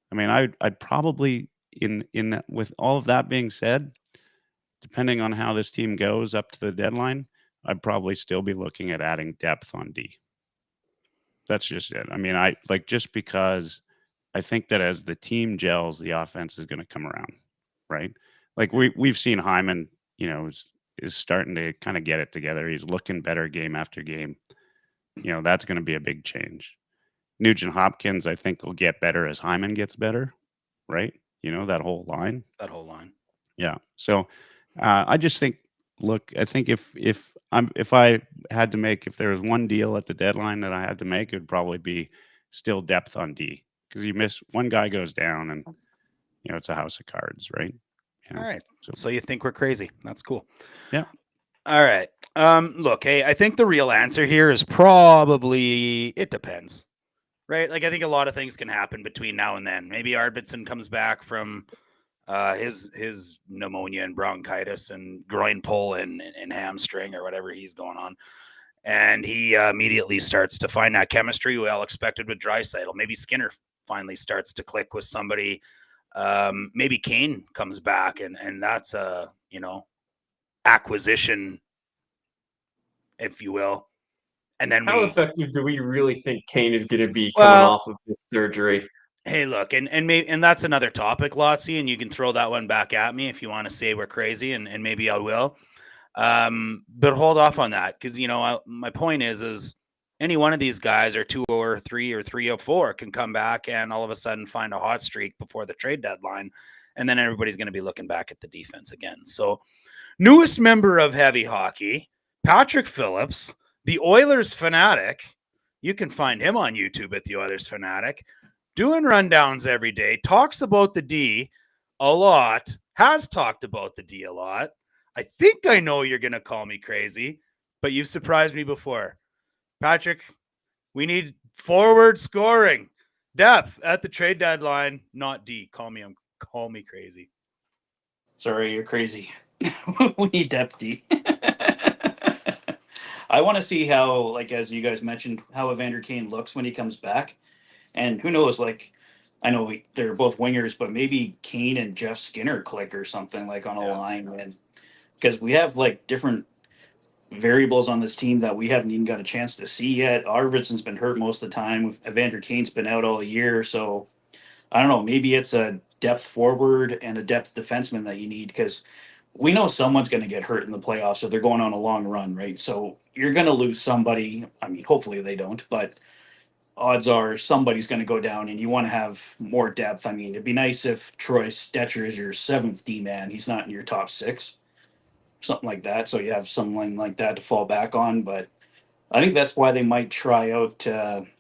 I mean, I'd probably in that, with all of that being said, depending on how this team goes up to the deadline, I'd probably still be looking at adding depth on D. That's just it. I mean, just because I think that as the team gels, the offense is going to come around, right? Like we've seen Hyman, is starting to kind of get it together. He's looking better game after game. That's going to be a big change. Nugent Hopkins, I think, will get better as Hyman gets better, right? That whole line. Yeah. So I just think, look, I think if I had to make, if there was one deal at the deadline that I had to make, it would probably be still depth on D, because you miss one guy goes down and it's a house of cards, right? All right. So you think we're crazy. That's cool. Yeah. All right. Look, hey, I think the real answer here is probably it depends, right? Like, I think a lot of things can happen between now and then. Maybe Arvidsson comes back from his pneumonia and bronchitis and groin pull and hamstring or whatever he's going on. And he immediately starts to find that chemistry we all expected with Draisaitl. Maybe Skinner finally starts to click with somebody. Maybe Kane comes back and that's a, acquisition, if you will. And then how effective do we really think Kane is going to be coming off of this surgery? Hey, look, and that's another topic, Lotzie, and you can throw that one back at me if you want to say we're crazy, and maybe I will. But hold off on that, because my point is any one of these guys, or 2 or 3 or 3 or 4, can come back and all of a sudden find a hot streak before the trade deadline, and then everybody's going to be looking back at the defense again. So, newest member of Heavy Hockey, Patrick Phillips, the Oilers fanatic. You can find him on YouTube at the Oilers fanatic, doing rundowns every day, talks about the D a lot, has talked about the D a lot. I think I know you're going to call me crazy, but you've surprised me before. Patrick, we need forward scoring, depth at the trade deadline, not D. Call me crazy. Sorry, you're crazy. We need depth D. I want to see how, like, as you guys mentioned, how Evander Kane looks when he comes back. And who knows, like, I know they're both wingers, but maybe Kane and Jeff Skinner click or something, like, on a line. And because we have, like, different variables on this team that we haven't even got a chance to see yet. Arvidsson's been hurt most of the time. Evander Kane's been out all year. So I don't know. Maybe it's a depth forward and a depth defenseman that you need, because we know someone's going to get hurt in the playoffs if they're going on a long run, right? So you're going to lose somebody. I mean, hopefully they don't, but odds are somebody's going to go down, and you want to have more depth. I mean, it'd be nice if Troy Stetcher is your seventh D man. He's not in your top six, something like that. So you have someone like that to fall back on. But I think that's why they might try out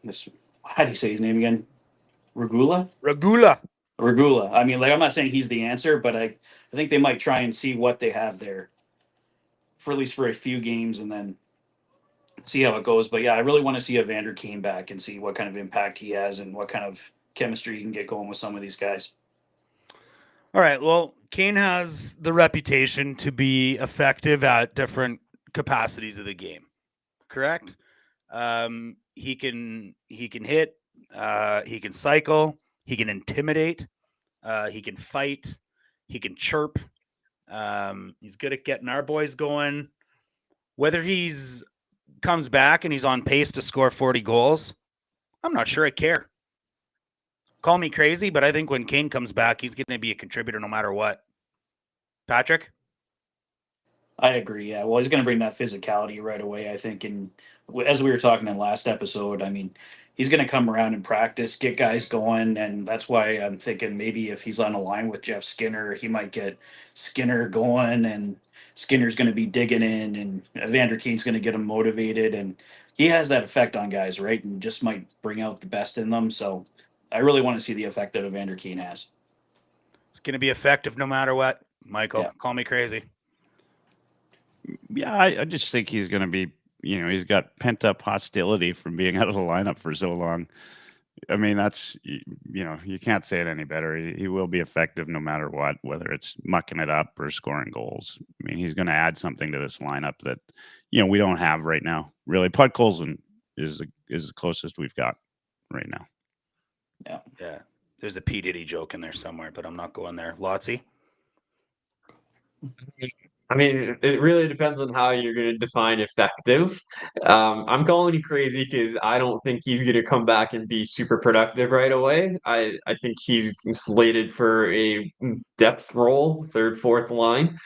this. How do you say his name again? Regula. Regula. I mean, like, I'm not saying he's the answer, but I think they might try and see what they have there for at least for a few games, and then see how it goes. But yeah, I really want to see Evander Kane back and see what kind of impact he has and what kind of chemistry he can get going with some of these guys. All right. Well, Kane has the reputation to be effective at different capacities of the game. Correct? He can hit. He can cycle. He can intimidate. He can fight. He can chirp. He's good at getting our boys going. Whether he's comes back and he's on pace to score 40 goals, I'm not sure I care. Call me crazy, but I think when Kane comes back, he's going to be a contributor no matter what. Patrick? I agree. Yeah. Well, he's going to bring that physicality right away, I think. And as we were talking in last episode, I mean, he's going to come around and practice, get guys going. And that's why I'm thinking maybe if he's on a line with Jeff Skinner, he might get Skinner going, and Skinner's going to be digging in, and Evander Kane's going to get him motivated. And he has that effect on guys, right? And just might bring out the best in them. So I really want to see the effect that Evander Kane has. It's going to be effective no matter what, Michael. Yeah. Call me crazy. Yeah, I just think he's going to be, he's got pent up hostility from being out of the lineup for so long. I mean, that's, you can't say it any better. He will be effective no matter what, whether it's mucking it up or scoring goals. I mean, he's going to add something to this lineup that, we don't have right now. Really, Podkolzin is the closest we've got right now. Yeah. There's a P. Diddy joke in there somewhere, but I'm not going there. Lotzie? I mean, it really depends on how you're going to define effective. I'm calling you crazy because I don't think he's going to come back and be super productive right away. I think he's slated for a depth role, third, fourth line.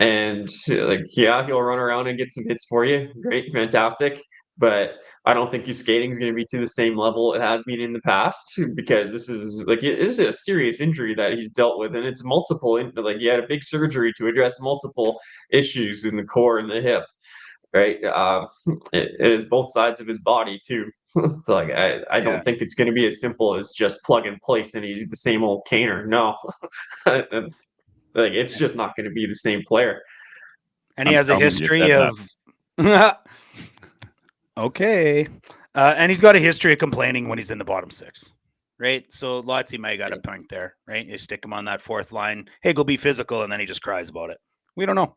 And he'll run around and get some hits for you. Great, fantastic. But I don't think his skating is going to be to the same level it has been in the past, because this is a serious injury that he's dealt with, and it's multiple. He had a big surgery to address multiple issues in the core and the hip, right? It is both sides of his body too. So I don't think it's going to be as simple as just plug and place and he's the same old Kaner. No, it's just not going to be the same player. And he has a history of. Okay. And he's got a history of complaining when he's in the bottom six, right? So Lotzie might got a point there, right? You stick him on that fourth line. Hey, go be physical. And then he just cries about it. We don't know.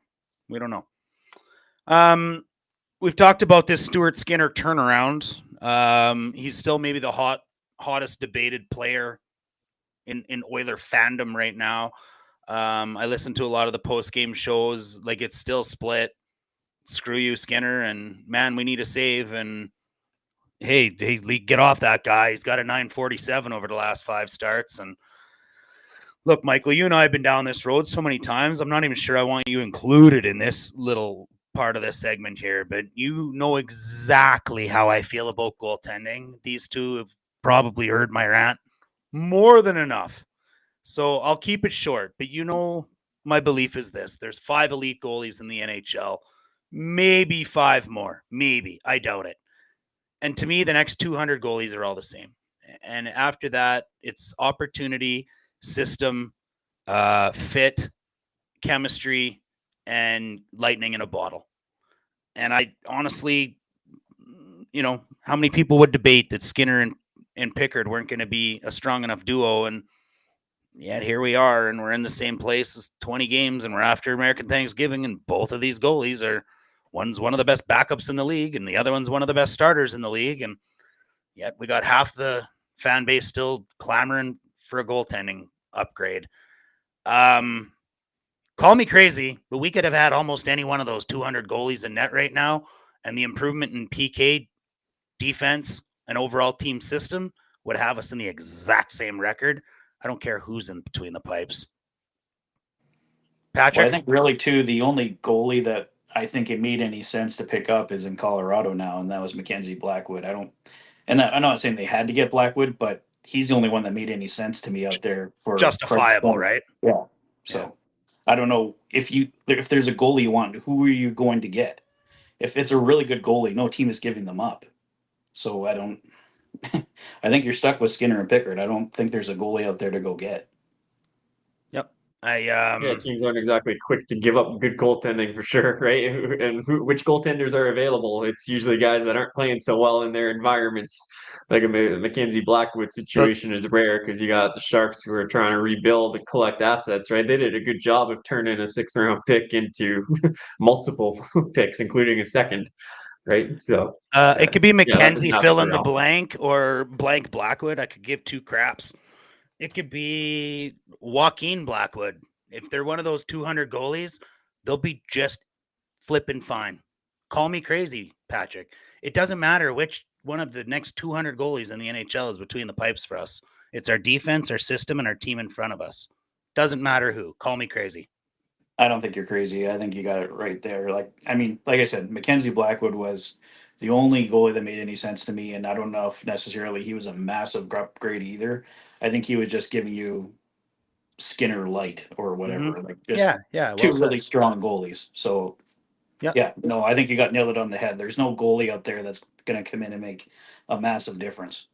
We've talked about this Stuart Skinner turnaround. He's still maybe the hottest debated player in Oiler fandom right now. I listen to a lot of the post-game shows. It's still split. Screw you, Skinner, and man, we need a save. And hey, get off that guy. He's got a 947 over the last 5 starts. And look, Michael, you and I have been down this road so many times. I'm not even sure I want you included in this little part of this segment here, but you know exactly how I feel about goaltending. These two have probably heard my rant more than enough. So I'll keep it short, but my belief is this. There's 5 elite goalies in the NHL. Maybe 5 more. Maybe. I doubt it. And to me, the next 200 goalies are all the same. And after that, it's opportunity, system, fit, chemistry, and lightning in a bottle. And I honestly, how many people would debate that Skinner and Pickard weren't going to be a strong enough duo? And yet here we are, and we're in the same place as 20 games, and we're after American Thanksgiving, and both of these goalies are One's one of the best backups in the league, and the other one's one of the best starters in the league. And yet we got half the fan base still clamoring for a goaltending upgrade. Call me crazy, but we could have had almost any one of those 200 goalies in net right now, and the improvement in PK defense and overall team system would have us in the exact same record. I don't care who's in between the pipes. Patrick? Well, I think really too, the only goalie that I think it made any sense to pick up is in Colorado now, and that was Mackenzie Blackwood. I'm not saying they had to get Blackwood, but he's the only one that made any sense to me out there for Justifiable, right? Yeah. So I don't know if there's a goalie you want, who are you going to get? If it's a really good goalie, no team is giving them up. So I don't. I think you're stuck with Skinner and Pickard. I don't think there's a goalie out there to go get. Yep. Teams aren't exactly quick to give up good goaltending for sure, right? And which goaltenders are available? It's usually guys that aren't playing so well in their environments. Like a Mackenzie Blackwood situation is rare because you got the Sharks who are trying to rebuild and collect assets, right? They did a good job of turning a 6th-round pick into multiple picks, including a second. Right, so it could be Mackenzie fill in the around. blank or blank Blackwood. I could give two craps. It could be Joaquin Blackwood. If they're one of those 200 goalies, they'll be just flipping fine. Call me crazy, Patrick. It doesn't matter which one of the next 200 goalies in the NHL is between the pipes for us. It's our defense, our system, and our team in front of us. Doesn't matter who. Call me crazy. I don't think you're crazy. I think you got it right there. Like I said, Mackenzie Blackwood was the only goalie that made any sense to me, and I don't know if necessarily he was a massive upgrade either. I think he was just giving you Skinner light or whatever, like just two really strong goalies. So I think you got nailed it on the head. There's no goalie out there that's going to come in and make a massive difference.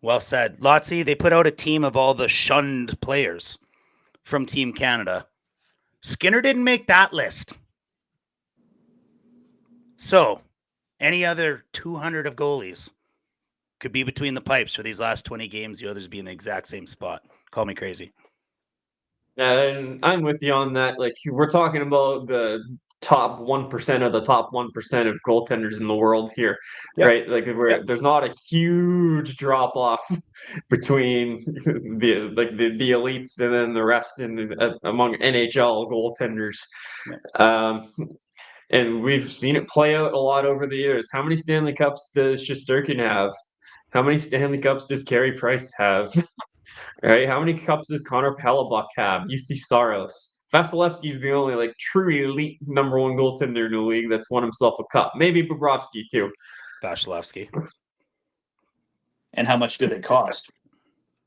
Well said. Lotzi, they put out a team of all the shunned players from Team Canada. Skinner didn't make that list. So, any other 200 of goalies could be between the pipes for these last 20 games. The others be in the exact same spot. Call me crazy. And I'm with you on that. Like, we're talking about the top 1% of the top 1% of goaltenders in the world here, right? Like, there's not a huge drop off between the elites and then the rest among NHL goaltenders. And we've seen it play out a lot over the years. How many Stanley Cups does Shesterkin have? How many Stanley Cups does Carey Price have? Right? How many cups does Connor Hellebuck have? UC Saros. Vasilevsky's the only true elite number one goaltender in the league that's won himself a cup. Maybe Bobrovsky too. Vasilevsky. And how much do they cost?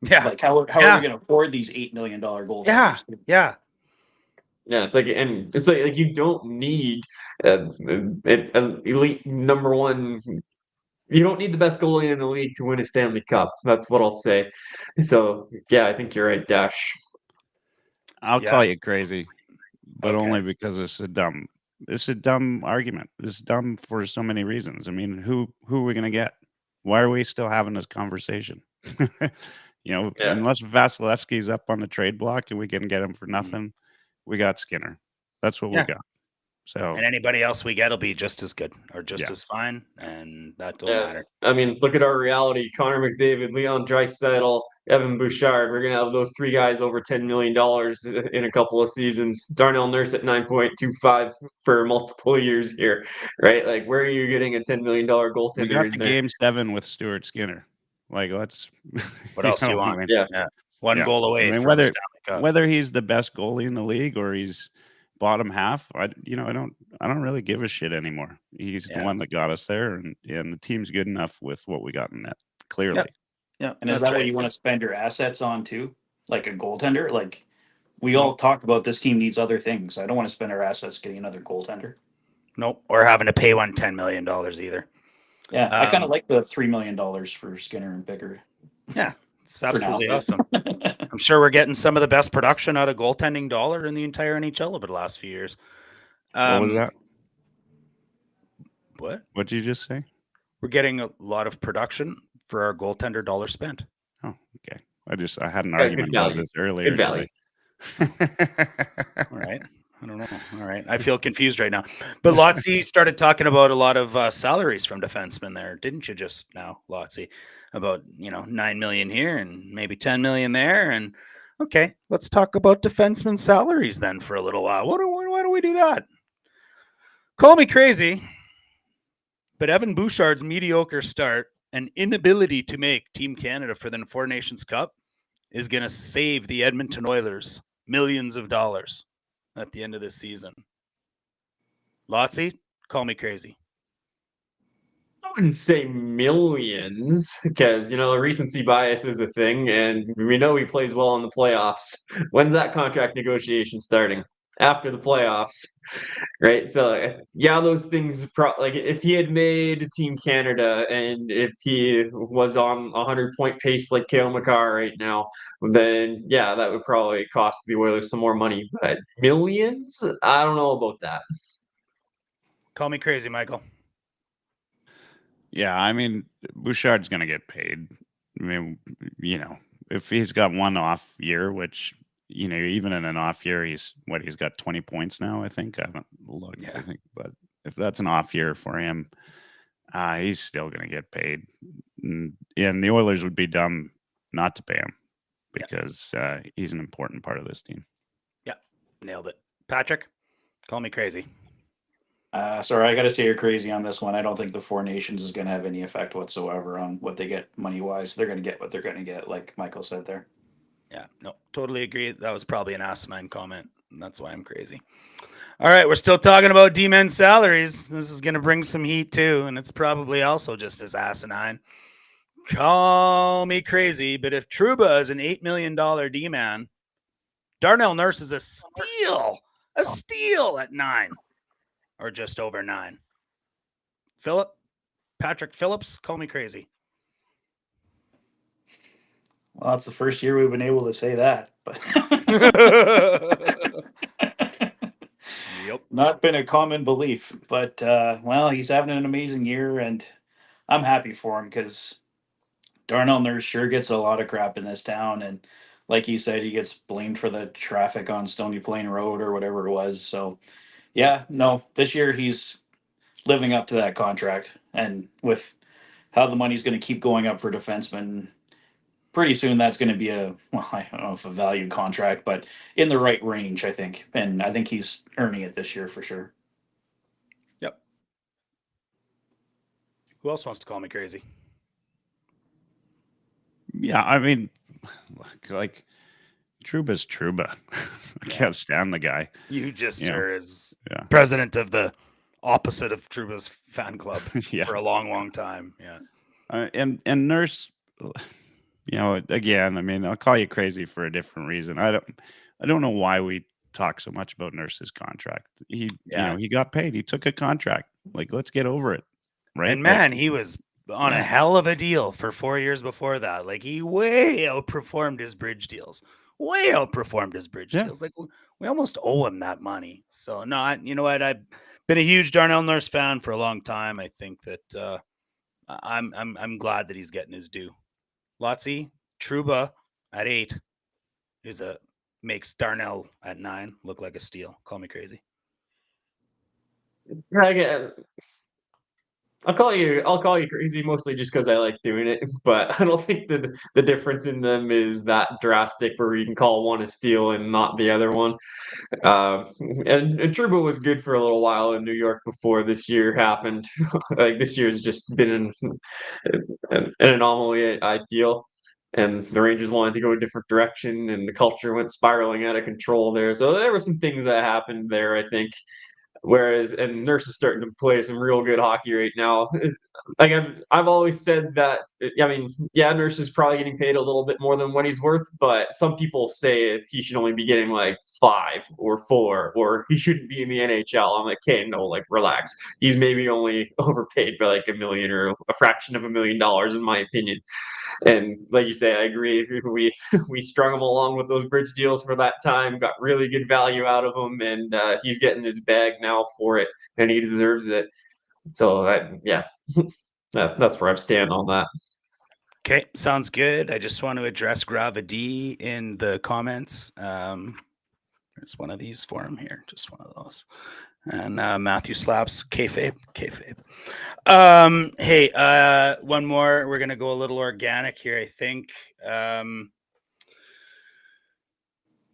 Yeah. Like how are we going to afford these $8 million goaltenders? Yeah. Yeah, it's like you don't need an elite number one. You don't need the best goalie in the league to win a Stanley Cup. That's what I'll say. So yeah, I think you're right, Dash. I'll call you crazy, but only because it's a dumb argument. It's dumb for so many reasons. I mean, who are we gonna get? Why are we still having this conversation? Unless Vasilevsky's up on the trade block and we can get him for nothing, we got Skinner. That's what we got. So, and anybody else we get will be just as good or just as fine, and that don't matter. I mean, look at our reality: Connor McDavid, Leon Draisaitl, Evan Bouchard. We're gonna have those three guys over $10 million in a couple of seasons. Darnell Nurse at 9.25 for multiple years here, right? Like, where are you getting a $10 million goaltender? We got the Game 7 with Stuart Skinner. Like, let's. What else do you want? One goal away. I mean, whether he's the best goalie in the league or he's bottom half, I don't really give a shit anymore. He's the one that got us there, and the team's good enough with what we got in net, clearly. Yeah. And is that what you want to spend your assets on too? Like a goaltender? Like, we all talked about this team needs other things. I don't want to spend our assets getting another goaltender. Nope. Or having to pay one $10 million either. Yeah, I kind of like the $3 million for Skinner and Pickard. Yeah, it's absolutely awesome. I'm sure we're getting some of the best production out of goaltending dollar in the entire NHL over the last few years. What was that? What? What did you just say? We're getting a lot of production for our goaltender dollar spent. Oh, okay. I had an argument about this earlier. Good value. All I don't know. All right. I feel confused right now. But Lotzi started talking about a lot of salaries from defensemen there, didn't you just now, Lotzi? About, 9 million here and maybe 10 million there. And okay, let's talk about defensemen salaries then for a little while. Why do we do that? Call me crazy, but Evan Bouchard's mediocre start and inability to make Team Canada for the Four Nations Cup is going to save the Edmonton Oilers millions of dollars at the end of this season. Lotzi, call me crazy. I wouldn't say millions because, recency bias is a thing, and we know he plays well in the playoffs. When's that contract negotiation starting? After the playoffs, right? So, yeah, those things, like if he had made Team Canada and if he was on a 100-point pace like Cale Makar right now, then, yeah, that would probably cost the Oilers some more money. But millions? I don't know about that. Call me crazy, Michael. Yeah, I mean, Bouchard's going to get paid. I mean, if he's got one off year, which, even in an off year, he's got 20 points now, I think. I haven't looked, Yeah. I think. But if that's an off year for him, he's still going to get paid. And the Oilers would be dumb not to pay him because he's an important part of this team. Yeah, nailed it. Patrick, call me crazy. Sorry, I got to say you're crazy on this one. I don't think the Four Nations is going to have any effect whatsoever on what they get money-wise. They're going to get what they're going to get, like Michael said there. Yeah, no, totally agree. That was probably an asinine comment. And that's why I'm crazy. All right, we're still talking about D-men salaries. This is going to bring some heat too, and it's probably also just as asinine. Call me crazy, but if Trouba is an $8 million D-man, Darnell Nurse is a steal at 9 or just over 9. Patrick Phillips, call me crazy. Well, that's the first year we've been able to say that, but Yep. not been a common belief. But well, he's having an amazing year, and I'm happy for him because Darnell Nurse sure gets a lot of crap in this town, and like you said, he gets blamed for the traffic on Stony Plain Road or whatever it was. So, yeah, no, this year he's living up to that contract, and with how the money's going to keep going up for defensemen, pretty soon that's going to be I don't know if a valued contract, but in the right range, I think. And I think he's earning it this year for sure. Yep. Who else wants to call me crazy? Yeah, I mean, like Trouba's Trouba. I can't stand the guy. You just Yeah. are as Yeah. president of the opposite of Trouba's fan club Yeah. for a long, long time. Yeah. And Nurse, again, I mean, I'll call you crazy for a different reason. I don't know why we talk so much about Nurse's contract. He got paid. He took a contract. Like, let's get over it, right? And man, he was on a hell of a deal for 4 years before that. Like, he way outperformed his bridge deals. Deals. Like, we almost owe him that money. So no, you know what? I've been a huge Darnell Nurse fan for a long time. I think that I'm glad that he's getting his due. Lotzi, Trouba at 8 makes Darnell at 9 look like a steal. Call me crazy. I'll call you crazy mostly just because I like doing it, but I don't think the difference in them is that drastic where you can call one a steal and not the other one. And Trouba was good for a little while in New York before this year happened. Like this year has just been an anomaly, I feel. And the Rangers wanted to go a different direction, and the culture went spiraling out of control there. So there were some things that happened there, I think. And Nurse is starting to play some real good hockey right now. Like I've always said that. I mean, yeah, Nurse is probably getting paid a little bit more than what he's worth, but some people say he should only be getting like 5 or 4, or he shouldn't be in the NHL. I'm like, okay, no, like relax. He's maybe only overpaid by like $1 million or a fraction of $1 million, in my opinion. And like you say, I agree. We strung him along with those bridge deals for that time, got really good value out of him, and he's getting his bag now for it, and he deserves it. So that's where I stand on that. Okay, sounds good. I just want to address Gravity in the comments. There's one of these for him here. Just one of those. And Matthew slaps kayfabe. Hey, one more. We're gonna go a little organic here, I think.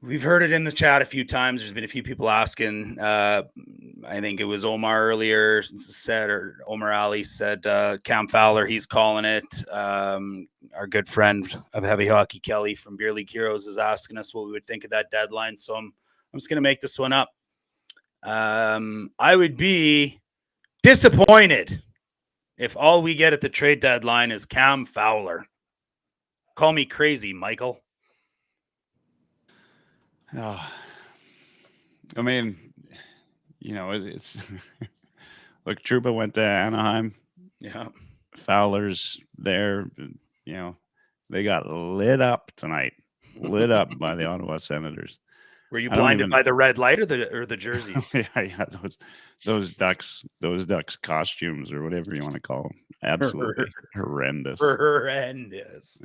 We've heard it in the chat a few times. There's been a few people asking. I think it was Omar earlier said, or Omar Ali said, Cam Fowler, he's calling it. Our good friend of Heavy Hockey, Kelly from Beer League Heroes, is asking us what we would think of that deadline. So I'm just going to make this one up. I would be disappointed if all we get at the trade deadline is Cam Fowler. Call me crazy, Michael. Oh, I mean, it's look, Trouba went to Anaheim. Yeah. Fowler's there. They got lit up tonight. Lit up by the Ottawa Senators. Were you blinded by the red light or the jerseys? Yeah, those ducks costumes or whatever you want to call them. Absolutely horrendous.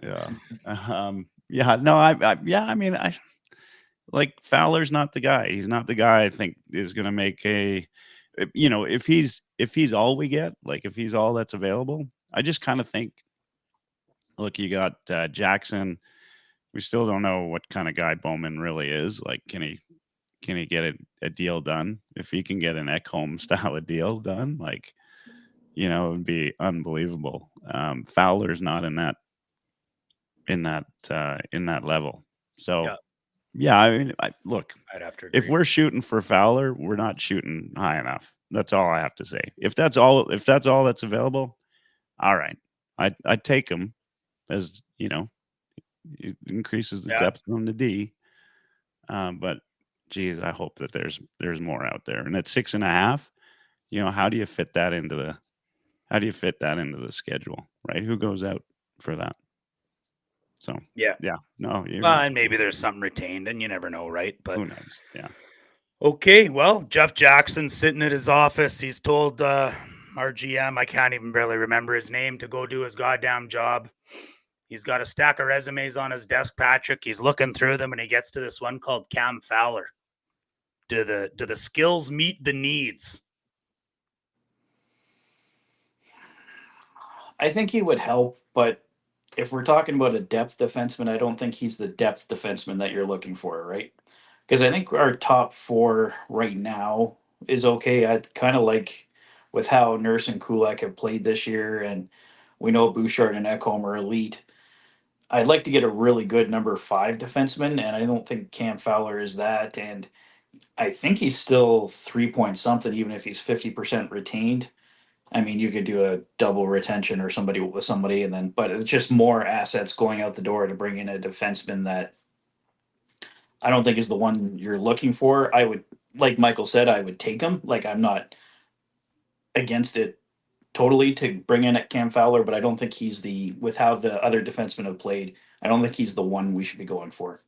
Yeah. Like Fowler's not the guy. He's not the guy I think is going to make if he's all we get, like if he's all that's available, I just kind of think, look, you got Jackson. We still don't know what kind of guy Bowman really is. Like, can he get a deal done? If he can get an Ekholm style of deal done, like, it would be unbelievable. Fowler's not in that level. So. Yeah, I mean, look, I'd have to agree. If we're shooting for Fowler, we're not shooting high enough. That's all I have to say. If that's all that's available, all right. I'd take him, as it increases the depth on the D. But geez, I hope that there's more out there. And at 6.5, how do you fit that into the schedule, right? Who goes out for that? So no. And maybe there's something retained, and you never know, right? But who knows? Yeah. Okay, well, Jeff Jackson's sitting at his office. He's told our GM, I can't even barely remember his name, to go do his goddamn job. He's got a stack of resumes on his desk, Patrick. He's looking through them, and he gets to this one called Cam Fowler. Do the skills meet the needs? I think he would help, but if we're talking about a depth defenseman, I don't think he's the depth defenseman that you're looking for, right? Because I think our top four right now is okay. I kind of like with how Nurse and Kulak have played this year, and we know Bouchard and Ekholm are elite. I'd like to get a really good number 5 defenseman, and I don't think Cam Fowler is that. And I think he's still 3 point something, even if he's 50% retained. I mean, you could do a double retention or somebody with somebody, but it's just more assets going out the door to bring in a defenseman that I don't think is the one you're looking for. I would, like Michael said, I would take him. Like, I'm not against it totally to bring in at Cam Fowler, but I don't think he's with how the other defensemen have played, I don't think he's the one we should be going for.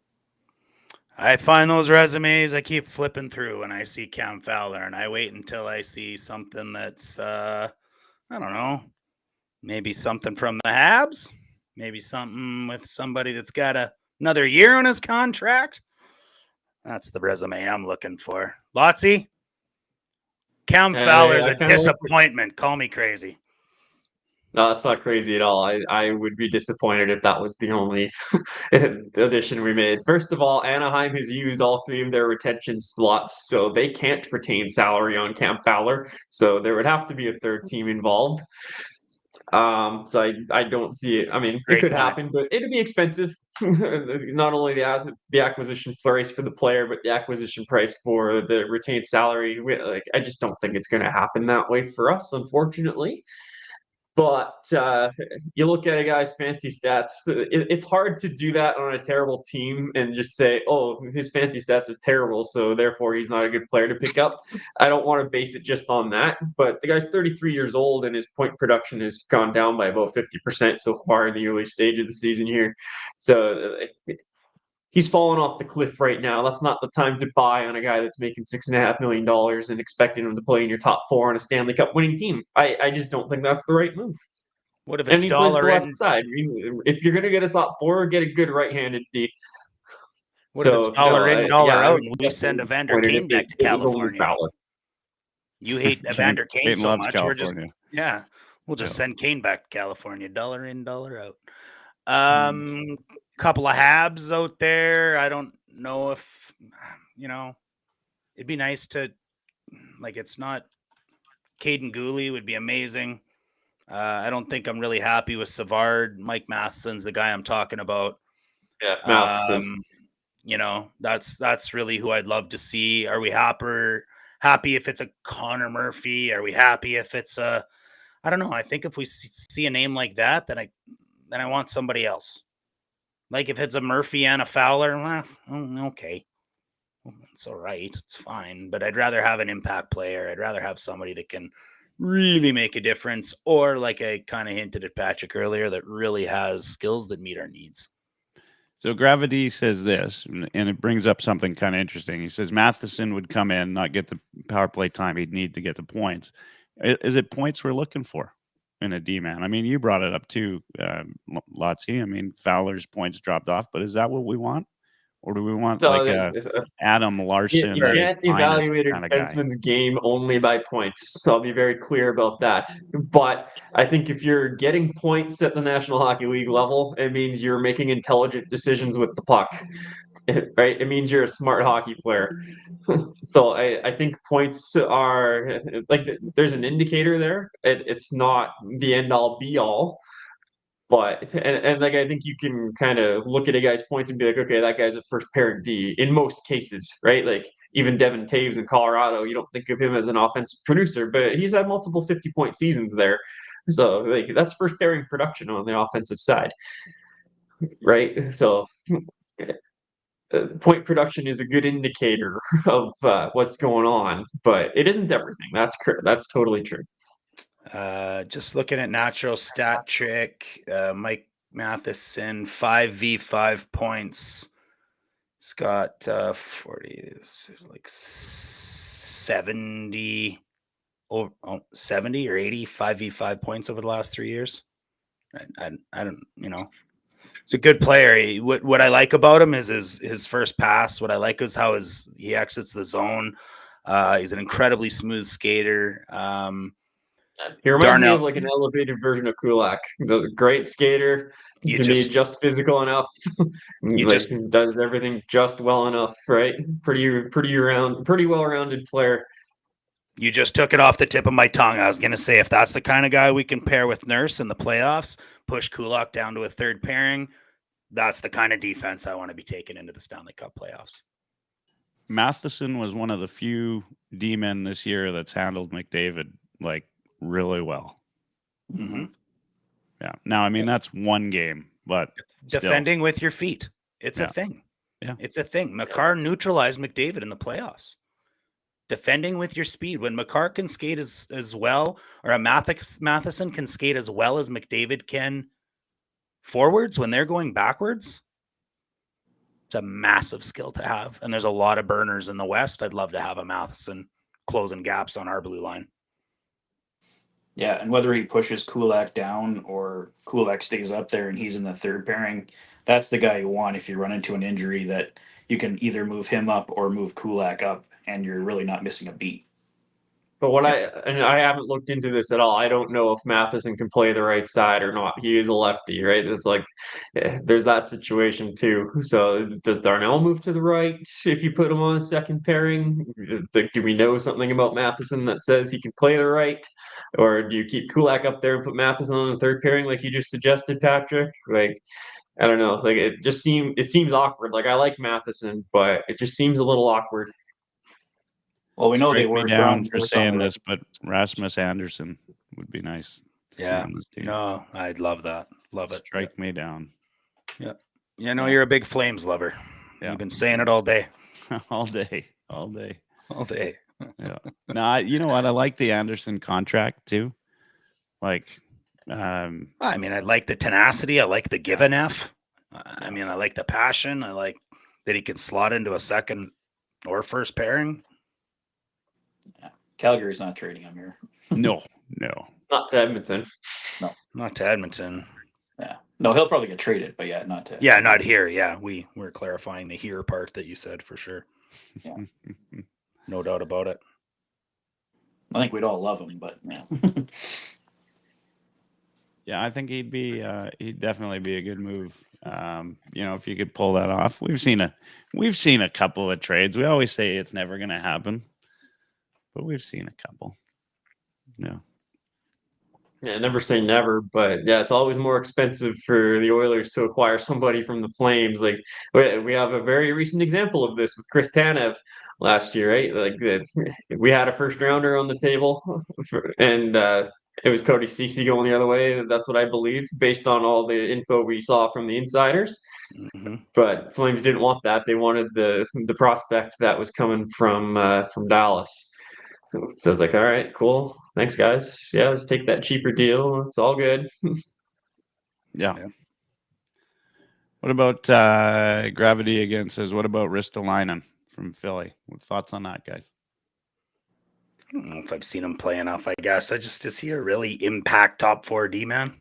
I find those resumes, I keep flipping through and I see Cam Fowler, and I wait until I see something that's, I don't know, maybe something from the Habs, maybe something with somebody that's got another year on his contract. That's the resume I'm looking for. Lotsy, Cam Fowler's a disappointment. Call me crazy. No, that's not crazy at all. I would be disappointed if that was the only addition we made. First of all, Anaheim has used all 3 of their retention slots, so they can't retain salary on Cam Fowler. So there would have to be a third team involved. So I don't see it. I mean, it could happen, but it'd be expensive. Not only the acquisition price for the player, but the acquisition price for the retained salary. I just don't think it's going to happen that way for us, unfortunately. But you look at a guy's fancy stats, it's hard to do that on a terrible team and just say, oh, his fancy stats are terrible, so therefore he's not a good player to pick up. I don't want to base it just on that. But the guy's 33 years old, and his point production has gone down by about 50% so far in the early stage of the season here. So he's falling off the cliff right now. That's not the time to buy on a guy that's making $6.5 million and expecting him to play in your top 4 on a Stanley Cup winning team. I just don't think that's the right move. What if it's dollar left side? I mean, if you're going to get a top 4, get a good right-handed D. What if it's dollar in, dollar out, and we definitely send Evander disappointed Kane if back to it was only California? Fowler. You hate Evander Kane so loves much. California. We'll just send Kane back to California. Dollar in, dollar out. Mm. Couple of Habs out there. I don't know if it'd be nice to it's not Caden Gooley would be amazing. I don't think I'm really happy with Savard. Mike Matheson's the guy I'm talking about. Yeah, Matheson. That's really who I'd love to see. Are we happy if it's a Connor Murphy? Are we happy if it's a I don't know. I think if we see a name like that, then I want somebody else. Like if it's a Murphy and a Fowler, okay. It's all right. It's fine. But I'd rather have an impact player. I'd rather have somebody that can really make a difference, or like I kind of hinted at Patrick earlier, that really has skills that meet our needs. So Gravity says this, and it brings up something kind of interesting. He says Matheson would come in, not get the power play time he'd need to get the points. Is it points we're looking for in a D-man? I mean, you brought it up too, Lotzi. I mean, Fowler's points dropped off, but is that what we want? Or do we want Adam Larson? You can't evaluate a defenseman's game only by points. So I'll be very clear about that. But I think if you're getting points at the National Hockey League level, it means you're making intelligent decisions with the puck. Right? It means you're a smart hockey player. So I think points are there's an indicator there. It's not the end all be all. But and I think you can kind of look at a guy's points and be like, okay, that guy's a first pairing D in most cases, right? Like even Devin Taves in Colorado, you don't think of him as an offensive producer, but he's had multiple 50-point seasons there. So that's first pairing production on the offensive side, right? So point production is a good indicator of what's going on, but it isn't everything. That's totally true. Just looking at natural stat trick, Mike Matheson, 5v5 points. He's got 40, like 70 or 70 or 80 5v5 points over the last 3 years. I don't, he's a good player. What I like about him is his first pass. What I like is how he exits the zone. He's an incredibly smooth skater. He reminds me of like an elevated version of Kulak. The great skater. You can be just physical enough. Does everything just well enough, right? Pretty well-rounded player. You just took it off the tip of my tongue. I was going to say, if that's the kind of guy we can pair with Nurse in the playoffs, push Kulak down to a third pairing, that's the kind of defense I want to be taking into the Stanley Cup playoffs. Matheson was one of the few D-men this year that's handled McDavid really well. Mm-hmm. Yeah. Now, I mean, that's one game, but defending with your feet. It's a thing. Yeah. It's a thing. Makar neutralized McDavid in the playoffs. Defending with your speed. When Makar can skate as well, or a Matheson can skate as well as McDavid can forwards when they're going backwards, it's a massive skill to have. And there's a lot of burners in the West. I'd love to have a Matheson closing gaps on our blue line. Yeah, and whether he pushes Kulak down or Kulak stays up there and he's in the third pairing, that's the guy you want if you run into an injury, that you can either move him up or move Kulak up, and you're really not missing a beat. But I haven't looked into this at all. I don't know if Matheson can play the right side or not. He is a lefty, right? It's there's that situation too. So does Darnell move to the right if you put him on a second pairing? Do we know something about Matheson that says he can play the right? Or do you keep Kulak up there and put Matheson on the third pairing like you just suggested, Patrick? I don't know. It seems awkward. I like Matheson, but it just seems a little awkward. Well, we know they were down for saying this, but Rasmus Anderson would be nice to see on this team. No, I'd love that. Love it. Strike me down. Yeah. You're a big Flames lover. Yeah. You've been saying it all day. all day. Yeah. Now, you know what? I like the Anderson contract too. I like the tenacity. I like the give an F. I like the passion. I like that he can slot into a second or first pairing. Yeah. Calgary's not trading him here. No. Not to Edmonton. No, not to Edmonton. Yeah. No, he'll probably get traded, but yeah, not to. Yeah, not here. Yeah, we're clarifying the here part that you said for sure. Yeah. No doubt about it. I think we'd all love him, but yeah. Yeah, I think he'd definitely be a good move. If you could pull that off. We've seen a couple of trades. We always say it's never going to happen, but we've seen a couple. Yeah. Yeah, never say never, but yeah, it's always more expensive for the Oilers to acquire somebody from the Flames. Like we have a very recent example of this with Chris Tanev last year, right? We had a first rounder on the table, and it was Cody Ceci going the other way. That's what I believe, based on all the info we saw from the insiders. Mm-hmm. But Flames didn't want that; they wanted the prospect that was coming from Dallas. So I was like, all right, cool. Thanks, guys. Yeah, let's take that cheaper deal. It's all good. Yeah. What about Gravity again says, what about Ristolainen from Philly? What thoughts on that, guys? I don't know if I've seen him play enough, I guess. Is he a really impact top 4D man?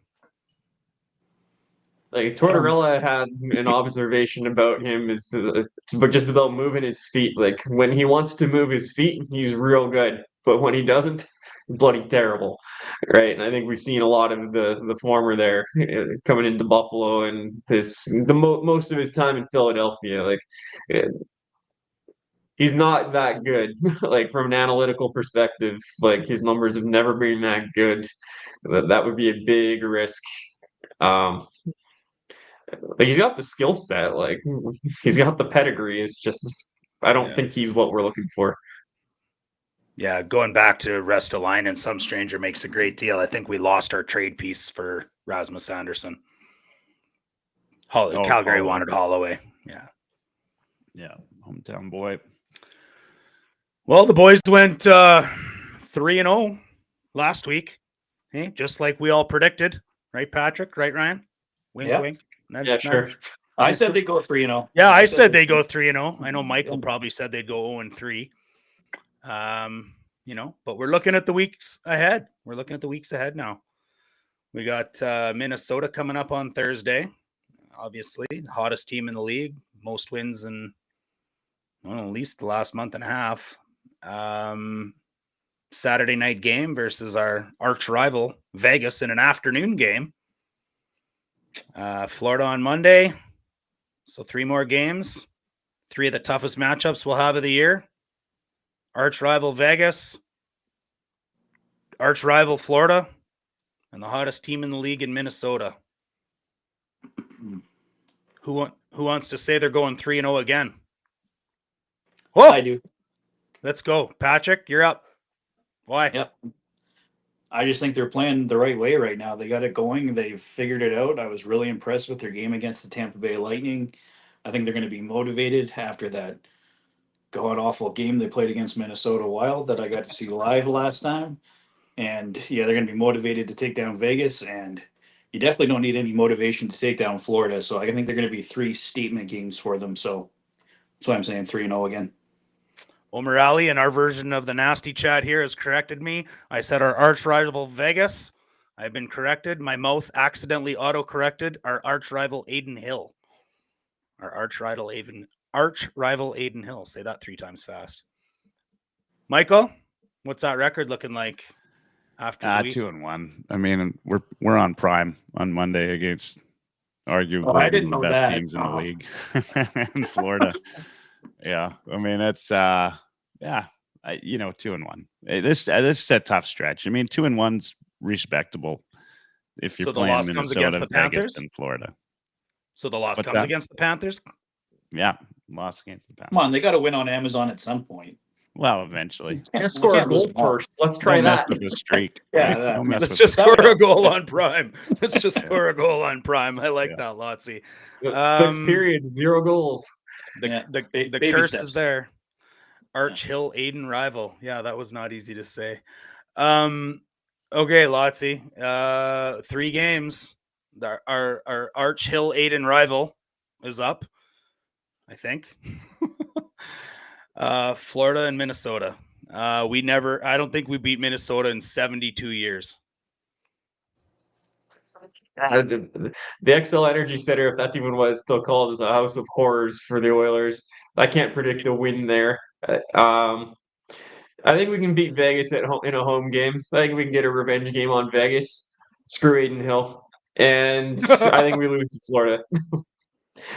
Like Tortorella had an observation about him is just about moving his feet. Like when he wants to move his feet, he's real good, but when he doesn't, bloody terrible, right? And I think we've seen a lot of the former there coming into Buffalo and most of his time in Philadelphia. Like he's not that good. Like from an analytical perspective, like his numbers have never been that good. That would be a big risk. Like he's got the skill set, like he's got the pedigree. It's just I don't think he's what we're looking for. Yeah, going back to Restalainen and some stranger makes a great deal. I think we lost our trade piece for Rasmus Anderson. Calgary wanted Holloway. Yeah, hometown boy. Well, the boys went 3-0 last week. Hey, just like we all predicted, right, Patrick? Right, Ryan? Wink, wink. Yeah, sure. I said they'd go 3-0. Yeah, I said they'd go 3-0. I know Michael probably said they'd go 0-3. But we're looking at the weeks ahead. We're looking at the weeks ahead now. We got Minnesota coming up on Thursday. Obviously, the hottest team in the league, most wins in at least the last month and a half. Saturday night game versus our arch rival Vegas in an afternoon game. Florida on Monday. So 3 more games. 3 of the toughest matchups we'll have of the year. Arch rival Vegas. Arch rival Florida. And the hottest team in the league in Minnesota. Who wants to say they're going 3-0 again? Whoa! I do. Let's go. Patrick, you're up. Why? Yep. I just think they're playing the right way right now. They got it going. They've figured it out. I was really impressed with their game against the Tampa Bay Lightning. I think they're going to be motivated after that god-awful game they played against Minnesota Wild that I got to see live last time. And, yeah, they're going to be motivated to take down Vegas. And you definitely don't need any motivation to take down Florida. So I think they're going to be 3 statement games for them. So that's why I'm saying 3-0 again. Omer Ali in our version of the nasty chat here has corrected me. I said our arch rival Vegas. I've been corrected. My mouth accidentally auto-corrected. Our arch rival Aiden Hill. Our arch rival Aiden Hill. Say that 3 times fast. Michael, what's that record looking like after the week? 2-1. I mean, we're on prime on Monday against arguably one of the best teams in the league in Florida. Yeah, I mean it's 2-1. This is a tough stretch. I mean 2-1's respectable if you're playing loss comes against the Panthers in Florida. So the loss comes against the Panthers. Yeah, loss against the Panthers. Come on, they got to win on Amazon at some point. Well, eventually. Let's score a goal first. Let's try that. Mess with the streak. Yeah, let's just score a goal on Prime. Let's just score a goal on Prime. I like that, Lotzi. 6 periods, 0 goals. The curse is there. Arch Hill Aiden rival. Yeah, that was not easy to say. Okay, Lotzi. 3 games. Our Arch Hill Aiden rival is up, I think. Florida and Minnesota. I don't think we beat Minnesota in 72 years. The XL Energy Center, if that's even what it's still called, is a house of horrors for the Oilers. I can't predict a win there. I think we can beat Vegas at home in a home game. I think we can get a revenge game on Vegas. Screw Aiden Hill. And I think we lose to Florida.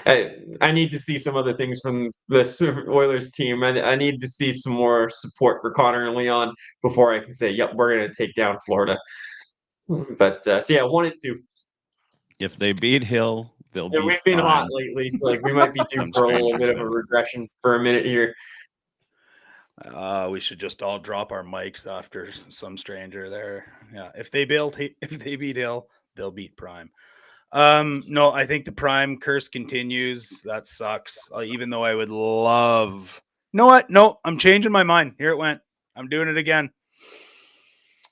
I need to see some other things from the Oilers team. I need to see some more support for Connor and Leon before I can say, yep, we're going to take down Florida. But so yeah, 1-2. If they beat Hill, they'll Yeah, beat we've been Prime. hot lately, so like we might be due Some for a little strangers bit of a there. regression for a minute here. We should just all drop our mics after some stranger there. Yeah, if they beat Hill, they'll beat Prime. No, I think the Prime curse continues. That sucks. Even though I would love. You know what? No, I'm changing my mind. Here it went. I'm doing it again.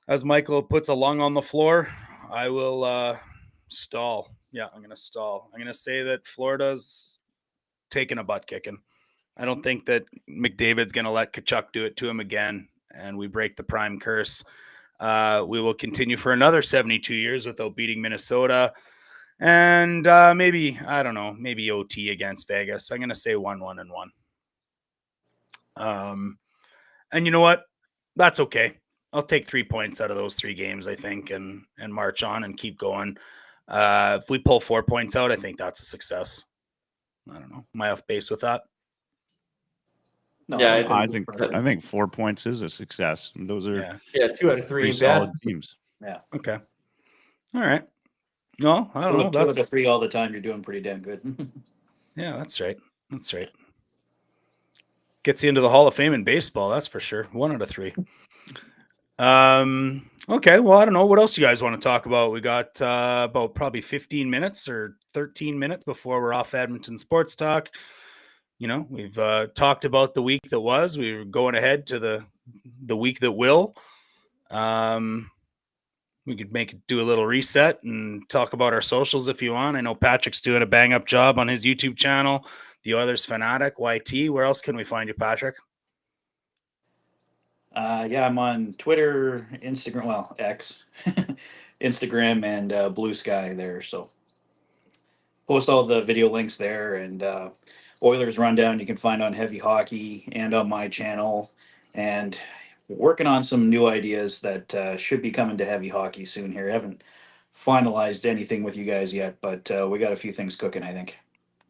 As Michael puts a lung on the floor, I will stall. Yeah, I'm gonna stall. I'm gonna say that Florida's taking a butt kicking. I don't think that McDavid's going to let Tkachuk do it to him again, and we break the Prime curse. We will continue for another 72 years without beating Minnesota, and maybe, I don't know, maybe OT against Vegas. I'm going to say 1-1-1. And you know what? That's okay. I'll take 3 points out of those 3 games, I think, and march on and keep going. If we pull 4 points out, I think that's a success. I don't know. Am I off base with that? No, Yeah, I think 4 points is a success. Those are 2 out of 3 pretty ain't solid bad. teams. Yeah. Okay. All right. No, I don't know. 2 out of That's 3 all the time. You're doing pretty damn good. yeah, that's right. That's right. Gets you into the Hall of Fame in baseball, that's for sure. 1 out of 3. Okay, well, I don't know. What else you guys want to talk about? We got about probably 15 minutes or 13 minutes before we're off Edmonton Sports Talk. You know, we've talked about the week that was. We were going ahead to the week that will. We could do a little reset and talk about our socials if you want. I know Patrick's doing a bang up job on his YouTube channel, The Oilers Fanatic YT. Where else can we find you, Patrick? Yeah, I'm on Twitter, Instagram, well, X, Instagram, and Blue Sky there. So post all the video links there, and Oilers Rundown you can find on Heavy Hockey and on my channel. And working on some new ideas that should be coming to Heavy Hockey soon here. I haven't finalized anything with you guys yet, but we got a few things cooking, I think.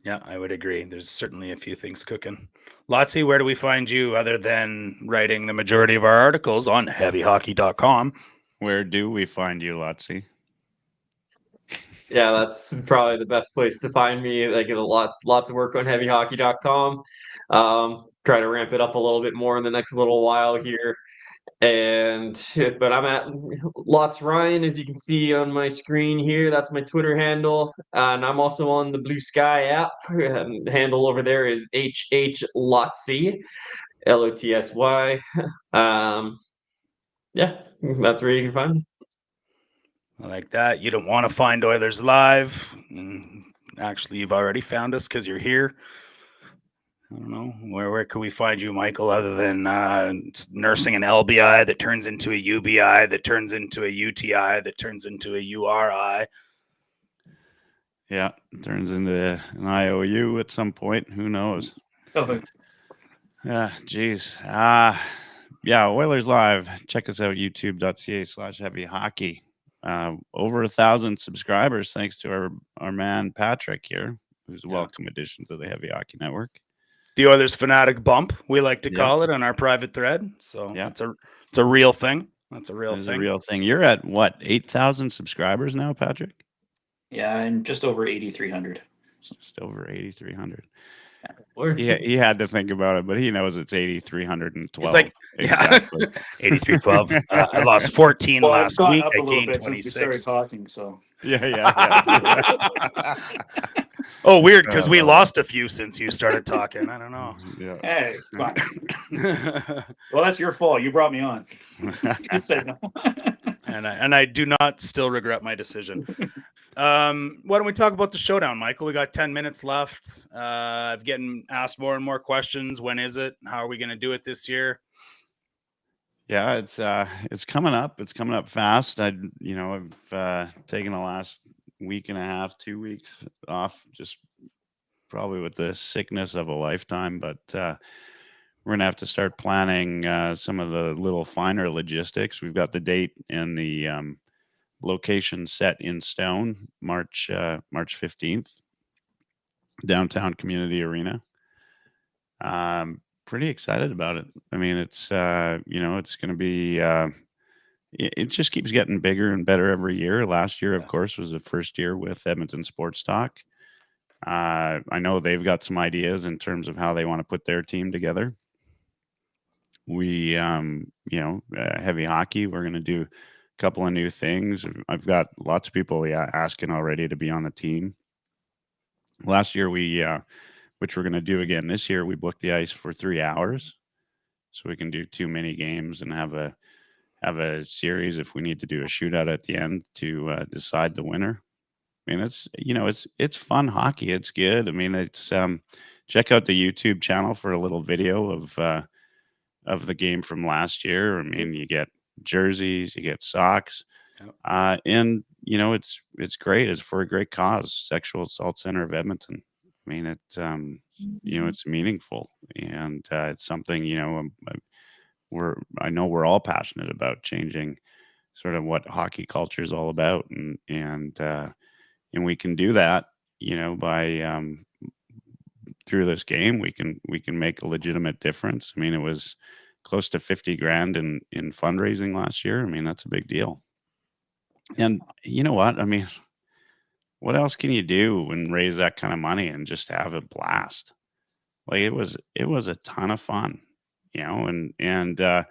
Yeah, I would agree. There's certainly a few things cooking. Lotsie, where do we find you other than writing the majority of our articles on heavyhockey.com? Where do we find you, Lotsie? Yeah, that's probably the best place to find me. Like lots of work on heavyhockey.com. Try to ramp it up a little bit more in the next little while here. But I'm at Lots Ryan, as you can see on my screen here. That's my Twitter handle, and I'm also on the Blue Sky app. Handle over there is HHLotsy, LOTSY. Yeah, that's where you can find me. I like that. You don't want to find Oilers Live. Actually, you've already found us because you're here. I don't know. Where can we find you, Michael, other than nursing an LBI that turns into a UBI, that turns into a UTI, that turns into a URI? Yeah, turns into an IOU at some point. Who knows? Yeah, geez. Yeah, Oilers Live. Check us out, youtube.ca/heavyhockey. Over 1,000 subscribers, thanks to our man Patrick here, who's a welcome addition to the Heavy Hockey Network. The Oilers Fanatic Bump, we like to call it on our private thread. So it's a real thing. That's a real thing. It's a real thing. You're at what, 8,000 subscribers now, Patrick? Yeah, I'm just over 8,300. Just over 8,300. Yeah. He had to think about it, but he knows it's 8,312. It's like, exactly. 8,312. I lost 14 last week. I gained 26. Since we started talking, so Yeah. Oh, weird, because we lost a few since you started talking. I don't know. Yeah. Hey, fine. Well, that's your fault. You brought me on. You said no. and I do not still regret my decision. Why don't we talk about the showdown, Michael? We got 10 minutes left. I've getting asked more and more questions. When is it? How are we going to do it this year? Yeah, it's coming up. It's coming up fast. I've taken the last week and a half, 2 weeks off, just probably with the sickness of a lifetime. But we're gonna have to start planning some of the little finer logistics. We've got the date and the location set in stone, March 15th, downtown Community Arena. Pretty excited about it. I mean, it's it's going to be. It just keeps getting bigger and better every year. Last year, of course, was the first year with Edmonton Sports Talk. I know they've got some ideas in terms of how they want to put their team together. We, heavy hockey, we're going to do a couple of new things. I've got lots of people asking already to be on the team. Last year, which we're going to do again this year, we booked the ice for 3 hours, so we can do 2 mini games and have a series if we need to do a shootout at the end to decide the winner. I mean, it's fun hockey. It's good. I mean, it's check out the YouTube channel for a little video of the game from last year. I mean, you get jerseys, you get socks, and it's great. It's for a great cause, Sexual Assault Center of Edmonton. I mean, it's it's meaningful, and it's something I know we're all passionate about changing sort of what hockey culture is all about, and we can do that, by through this game we can make a legitimate difference. I mean, it was close to 50 grand in fundraising last year. I mean, that's a big deal. And you know what? I mean, what else can you do and raise that kind of money and just have a blast? Like it was a ton of fun, and the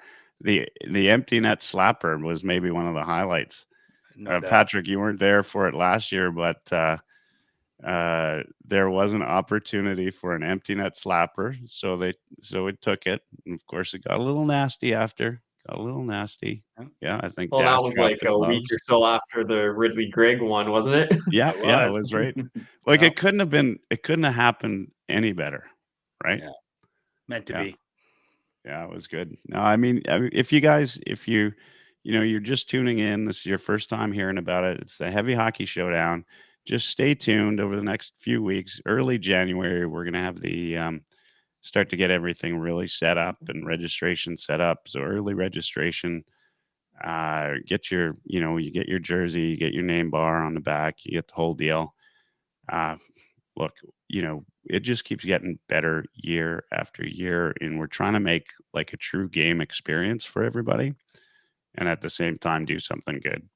empty net slapper was maybe one of the highlights. No doubt. Patrick, you weren't there for it last year, but there was an opportunity for an empty net slapper, so it took it. And of course, it got a little nasty after. Got a little nasty. Yeah, I think. Well, Dash that was dropped like it a week loves. or so after the Ridley Gregg one, wasn't it? Yeah, it was right. Like Yeah. it couldn't have happened any better, right? Yeah. Meant to Yeah. be. Yeah, it was good. No, I mean, if you're just tuning in, this is your first time hearing about it. It's the Heavy Hockey Showdown. Just stay tuned over the next few weeks. Early January, we're going to have the start to get everything really set up and registration set up. So early registration, get your, you get your jersey, you get your name bar on the back, you get the whole deal. Look, it just keeps getting better year after year, and we're trying to make like a true game experience for everybody, and at the same time do something good.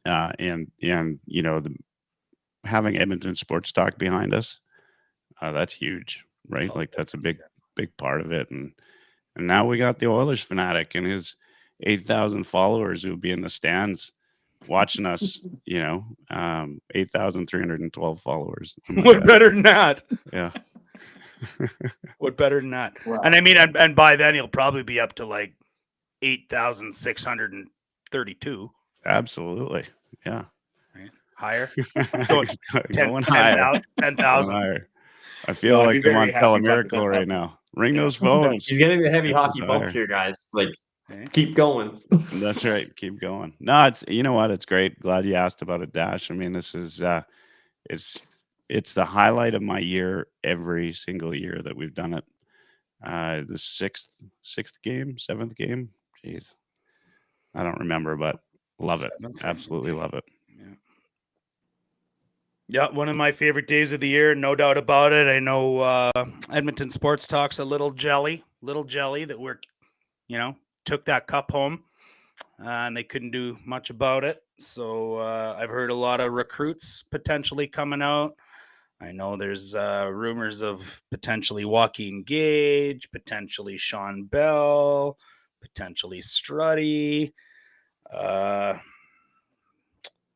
And having Edmonton Sports Talk behind us, that's huge, right? Like that's a big part of it. And now we got the Oilers fanatic and his 8,000 followers who will be in the stands watching us. 8,312 followers. What better than that? Yeah. What better than that? Wow. And I mean, and by then he'll probably be up to like 8,632. Absolutely. Yeah. Higher. Going 10,000. higher. 10,000. Higher. I feel Well, I'd like be I'm on very happy if I could Telemiracle right now. Ring those phones. He's getting the heavy Get hockey this bump higher. here, guys. Like, Okay. keep going. That's right. Keep going. No, it's what? It's great. Glad you asked about it, Dash. I mean, this is it's the highlight of my year every single year that we've done it. The sixth game, seventh game. Jeez. I don't remember, but love it. Seventh. Absolutely love it. Yeah, one of my favorite days of the year, no doubt about it. I know Edmonton Sports Talk's a little jelly that we're, took that cup home, and they couldn't do much about it. So I've heard a lot of recruits potentially coming out. I know there's rumors of potentially Joaquin Gage, potentially Sean Bell, potentially Strutty,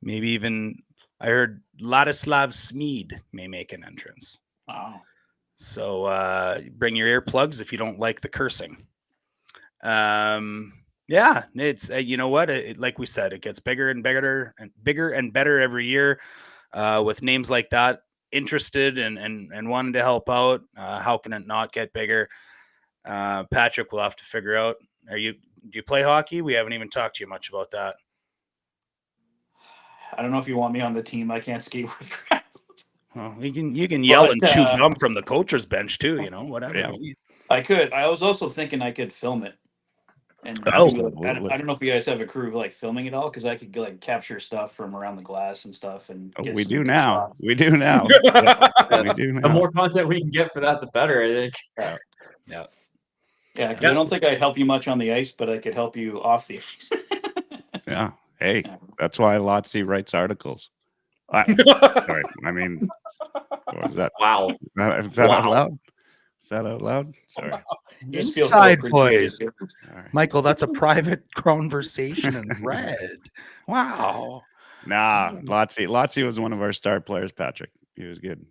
maybe even I heard Ladislav Smeed may make an entrance. Wow. So bring your earplugs if you don't like the cursing. Yeah, it's you know what? Like we said, it gets bigger and better every year. With names like that, interested and wanting to help out. How can it not get bigger? Patrick will have to figure out. Do you play hockey? We haven't even talked to you much about that. I don't know if you want me on the team. I can't skate worth crap. Well, you can yell But, and chew gum from the coach's bench too. Whatever. Yeah. I could. I was also thinking I could film it. And Oh. I don't know if you guys have a crew like filming it all, because I could like capture stuff from around the glass and stuff. And get We some do good now. shots. We do now. Yeah, we do The now. more content we can get for that, the better, I think. Yeah, because I don't think I'd help you much on the ice, but I could help you off the ice. Yeah. Hey, that's why Lotzi writes articles. Sorry. I mean, what was that? Wow. Is that out loud? Is that out loud? Sorry. Just feel so Inside appreciated. voice. All right. Michael, that's a private conversation in red. Wow. Nah, Lotzi was one of our star players, Patrick. He was good.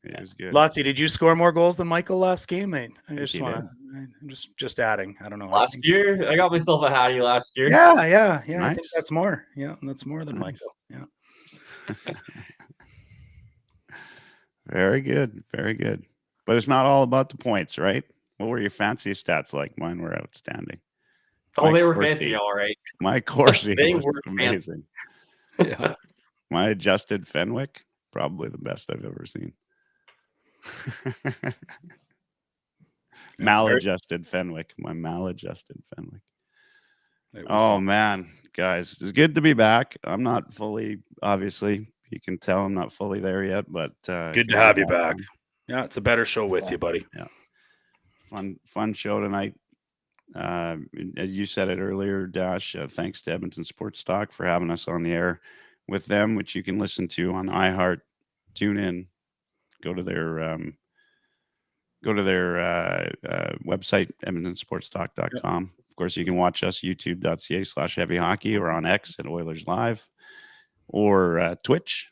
He was good. Lotzi, did you score more goals than Michael last game, mate? I think just he want to. I'm just adding. I don't know. Last year, I got myself a Hattie last year. Yeah. I think Nice. that's more. Yeah, that's more than Nice. Michael. Yeah. Very good. Very good. But it's not all about the points, right? What were your fancy stats like? Mine were outstanding. Oh, they were Corsi. fancy, all right. My Corsi They was were amazing. Yeah. My adjusted Fenwick, probably the best I've ever seen. Maladjusted Fenwick. My maladjusted Fenwick. Oh, man. Guys, it's good to be back. I'm not fully, obviously, you can tell I'm not fully there yet, but Good to have you back. Yeah, it's a better show with you, buddy. Yeah. Fun show tonight. As you said it earlier, Dash, thanks to Edmonton Sports Talk for having us on the air with them, which you can listen to on iHeart, TuneIn, go to their website, edmontonsportstalk.com. Of course, you can watch us, youtube.ca/heavyhockey, or on X at Oilers Live, or Twitch,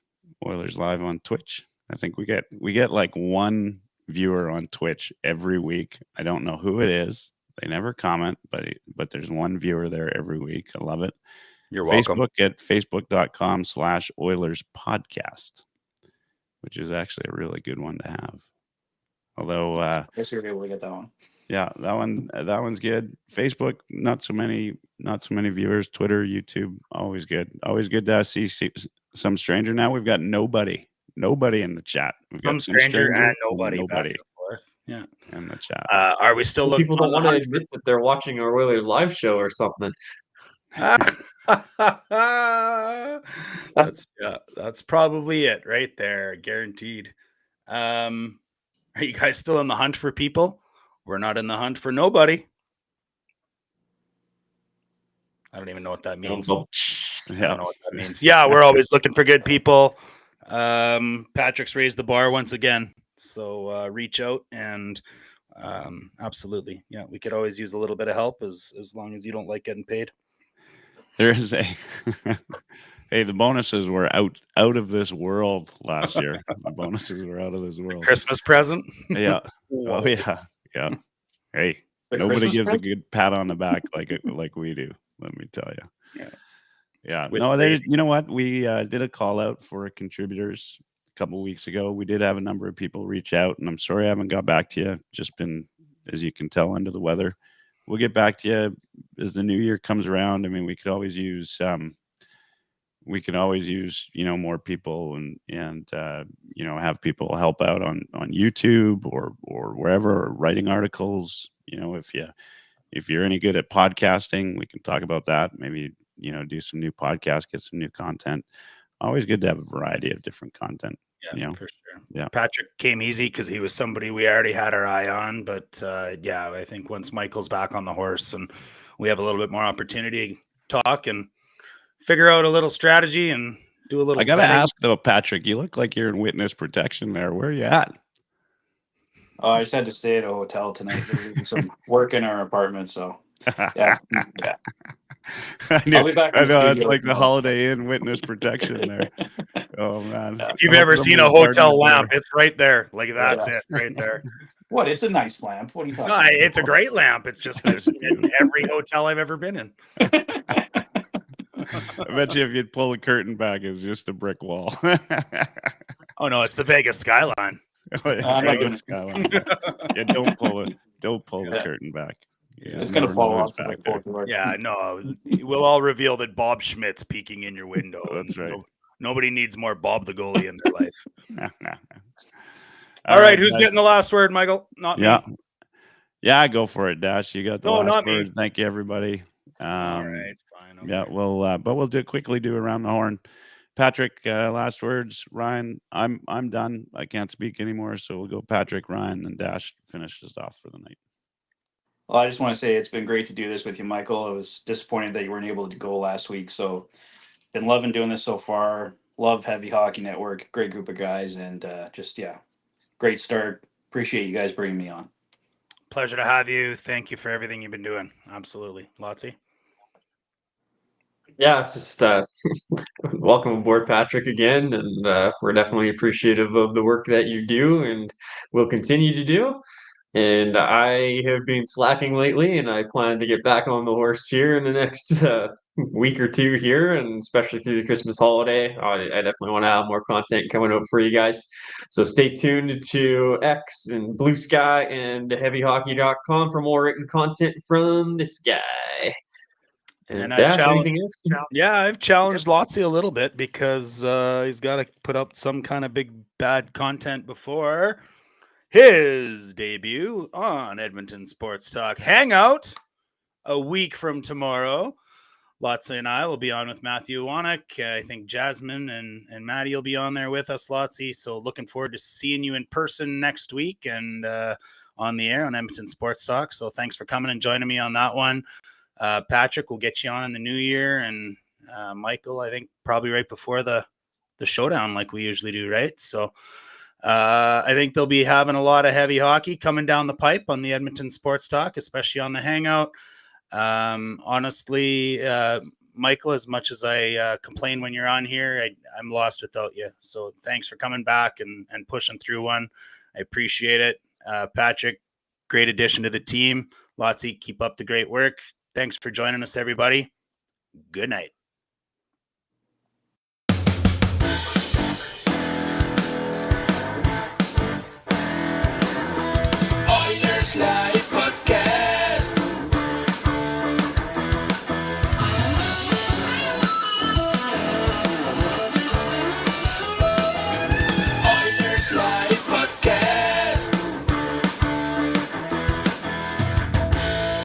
Oilers Live on Twitch. I think we get like one viewer on Twitch every week. I don't know who it is. They never comment, but there's one viewer there every week. I love it. You're welcome. Facebook at facebook.com/Oilers podcast, which is actually a really good one to have. Although, I guess you're able to get that one. yeah, that one's good. Facebook, not so many viewers. Twitter, YouTube, always good. Always good to see some stranger. Now we've got nobody in the chat. We've got Some stranger and nobody. Nobody Back and forth. Yeah. in the chat. Are we still looking? People don't want to admit that they're watching our Oilers live show or something. That's probably it right there, guaranteed. Are you guys still in the hunt for people? We're not in the hunt for nobody. I don't even know what that means. I don't know what that means. Yeah, we're always looking for good people. Patrick's raised the bar once again, so reach out and absolutely, yeah, we could always use a little bit of help as long as you don't like getting paid. There is a hey, the bonuses were out of this world last year. The bonuses were out of this world. Christmas present. Yeah. Oh yeah. Yeah. Hey, The nobody Christmas gives present? a good pat on the back like we do. Let me tell you. Yeah. Yeah. With No, babies. you know what? We did a call out for contributors a couple of weeks ago. We did have a number of people reach out, and I'm sorry I haven't got back to you. Just been, as you can tell, under the weather. We'll get back to you as the new year comes around. I mean, we could always use more people and have people help out on YouTube or wherever, or writing articles. If you're any good at podcasting, we can talk about that. Maybe do some new podcasts, get some new content. Always good to have a variety of different content. Yeah, for sure. Yeah. Patrick came easy because he was somebody we already had our eye on. But yeah, I think once Michael's back on the horse and we have a little bit more opportunity to talk and figure out a little strategy and do a little. I got to vetting. ask though, Patrick, you look like you're in witness protection there. Where are you at? Oh, I just had to stay at a hotel tonight. There's some work in our apartment, so yeah. I I'll be back in I the know that's studio like the tomorrow. Holiday Inn witness protection there. Oh man! If you've ever seen a hotel lamp, it's right there. Like that's it, right there. What? It's a nice lamp. What are you talking No, about? it's a great lamp. It's just I've seen it in every hotel I've ever been in. I bet you if you'd pull the curtain back, it's just a brick wall. Oh no, it's the Vegas skyline. Oh, yeah, I'm not Vegas skyline. Yeah, don't pull it. Don't pull the Yeah. curtain back. Yeah, It's gonna never fall know who's off. Like, back there. Yeah, no, we'll all reveal that Bob Schmidt's peeking in your window. That's right. Nobody needs more Bob the goalie in their life. All All right, who's guys. getting the last word, Michael? Not Yeah. me. Yeah, go for it, Dash. You got the No, last not word. me. Thank you, everybody. All right, fine. Okay. Yeah, but we'll quickly do around the horn. Patrick, last words. Ryan, I'm done. I can't speak anymore, so we'll go Patrick, Ryan, and Dash finishes off for the night. Well, I just want to say it's been great to do this with you, Michael. I was disappointed that you weren't able to go last week. So, been loving doing this so far. Love Heavy Hockey Network. Great group of guys, and great start. Appreciate you guys bringing me on. Pleasure to have you. Thank you for everything you've been doing. Absolutely. Lotsy. Yeah, it's just welcome aboard, Patrick, again, and we're definitely appreciative of the work that you do and will continue to do. And I have been slacking lately, and I plan to get back on the horse here in the next week or two here, and especially through the Christmas holiday. I definitely want to have more content coming out for you guys. So stay tuned to X and Blue Sky and heavyhockey.com for more written content from this guy. And I Dash, challenge. anything else? Yeah, I've challenged Lotsy a little bit because he's got to put up some kind of big bad content before his debut on Edmonton Sports Talk Hangout a week from tomorrow. Lotsy and I will be on with Matthew Wannick. I think Jasmine and Maddie will be on there with us, Lotsy. So looking forward to seeing you in person next week and on the air on Edmonton Sports Talk. So thanks for coming and joining me on that one. Patrick, will get you on in the new year, and Michael, I think probably right before the showdown, like we usually do, right? So I think they'll be having a lot of heavy hockey coming down the pipe on the Edmonton Sports Talk, especially on the Hangout. Honestly, Michael, as much as I complain when you're on here, I'm lost without you. So thanks for coming back and pushing through one. I appreciate it. Patrick, great addition to the team. Lotsy, keep up the great work. Thanks for joining us, everybody. Good night.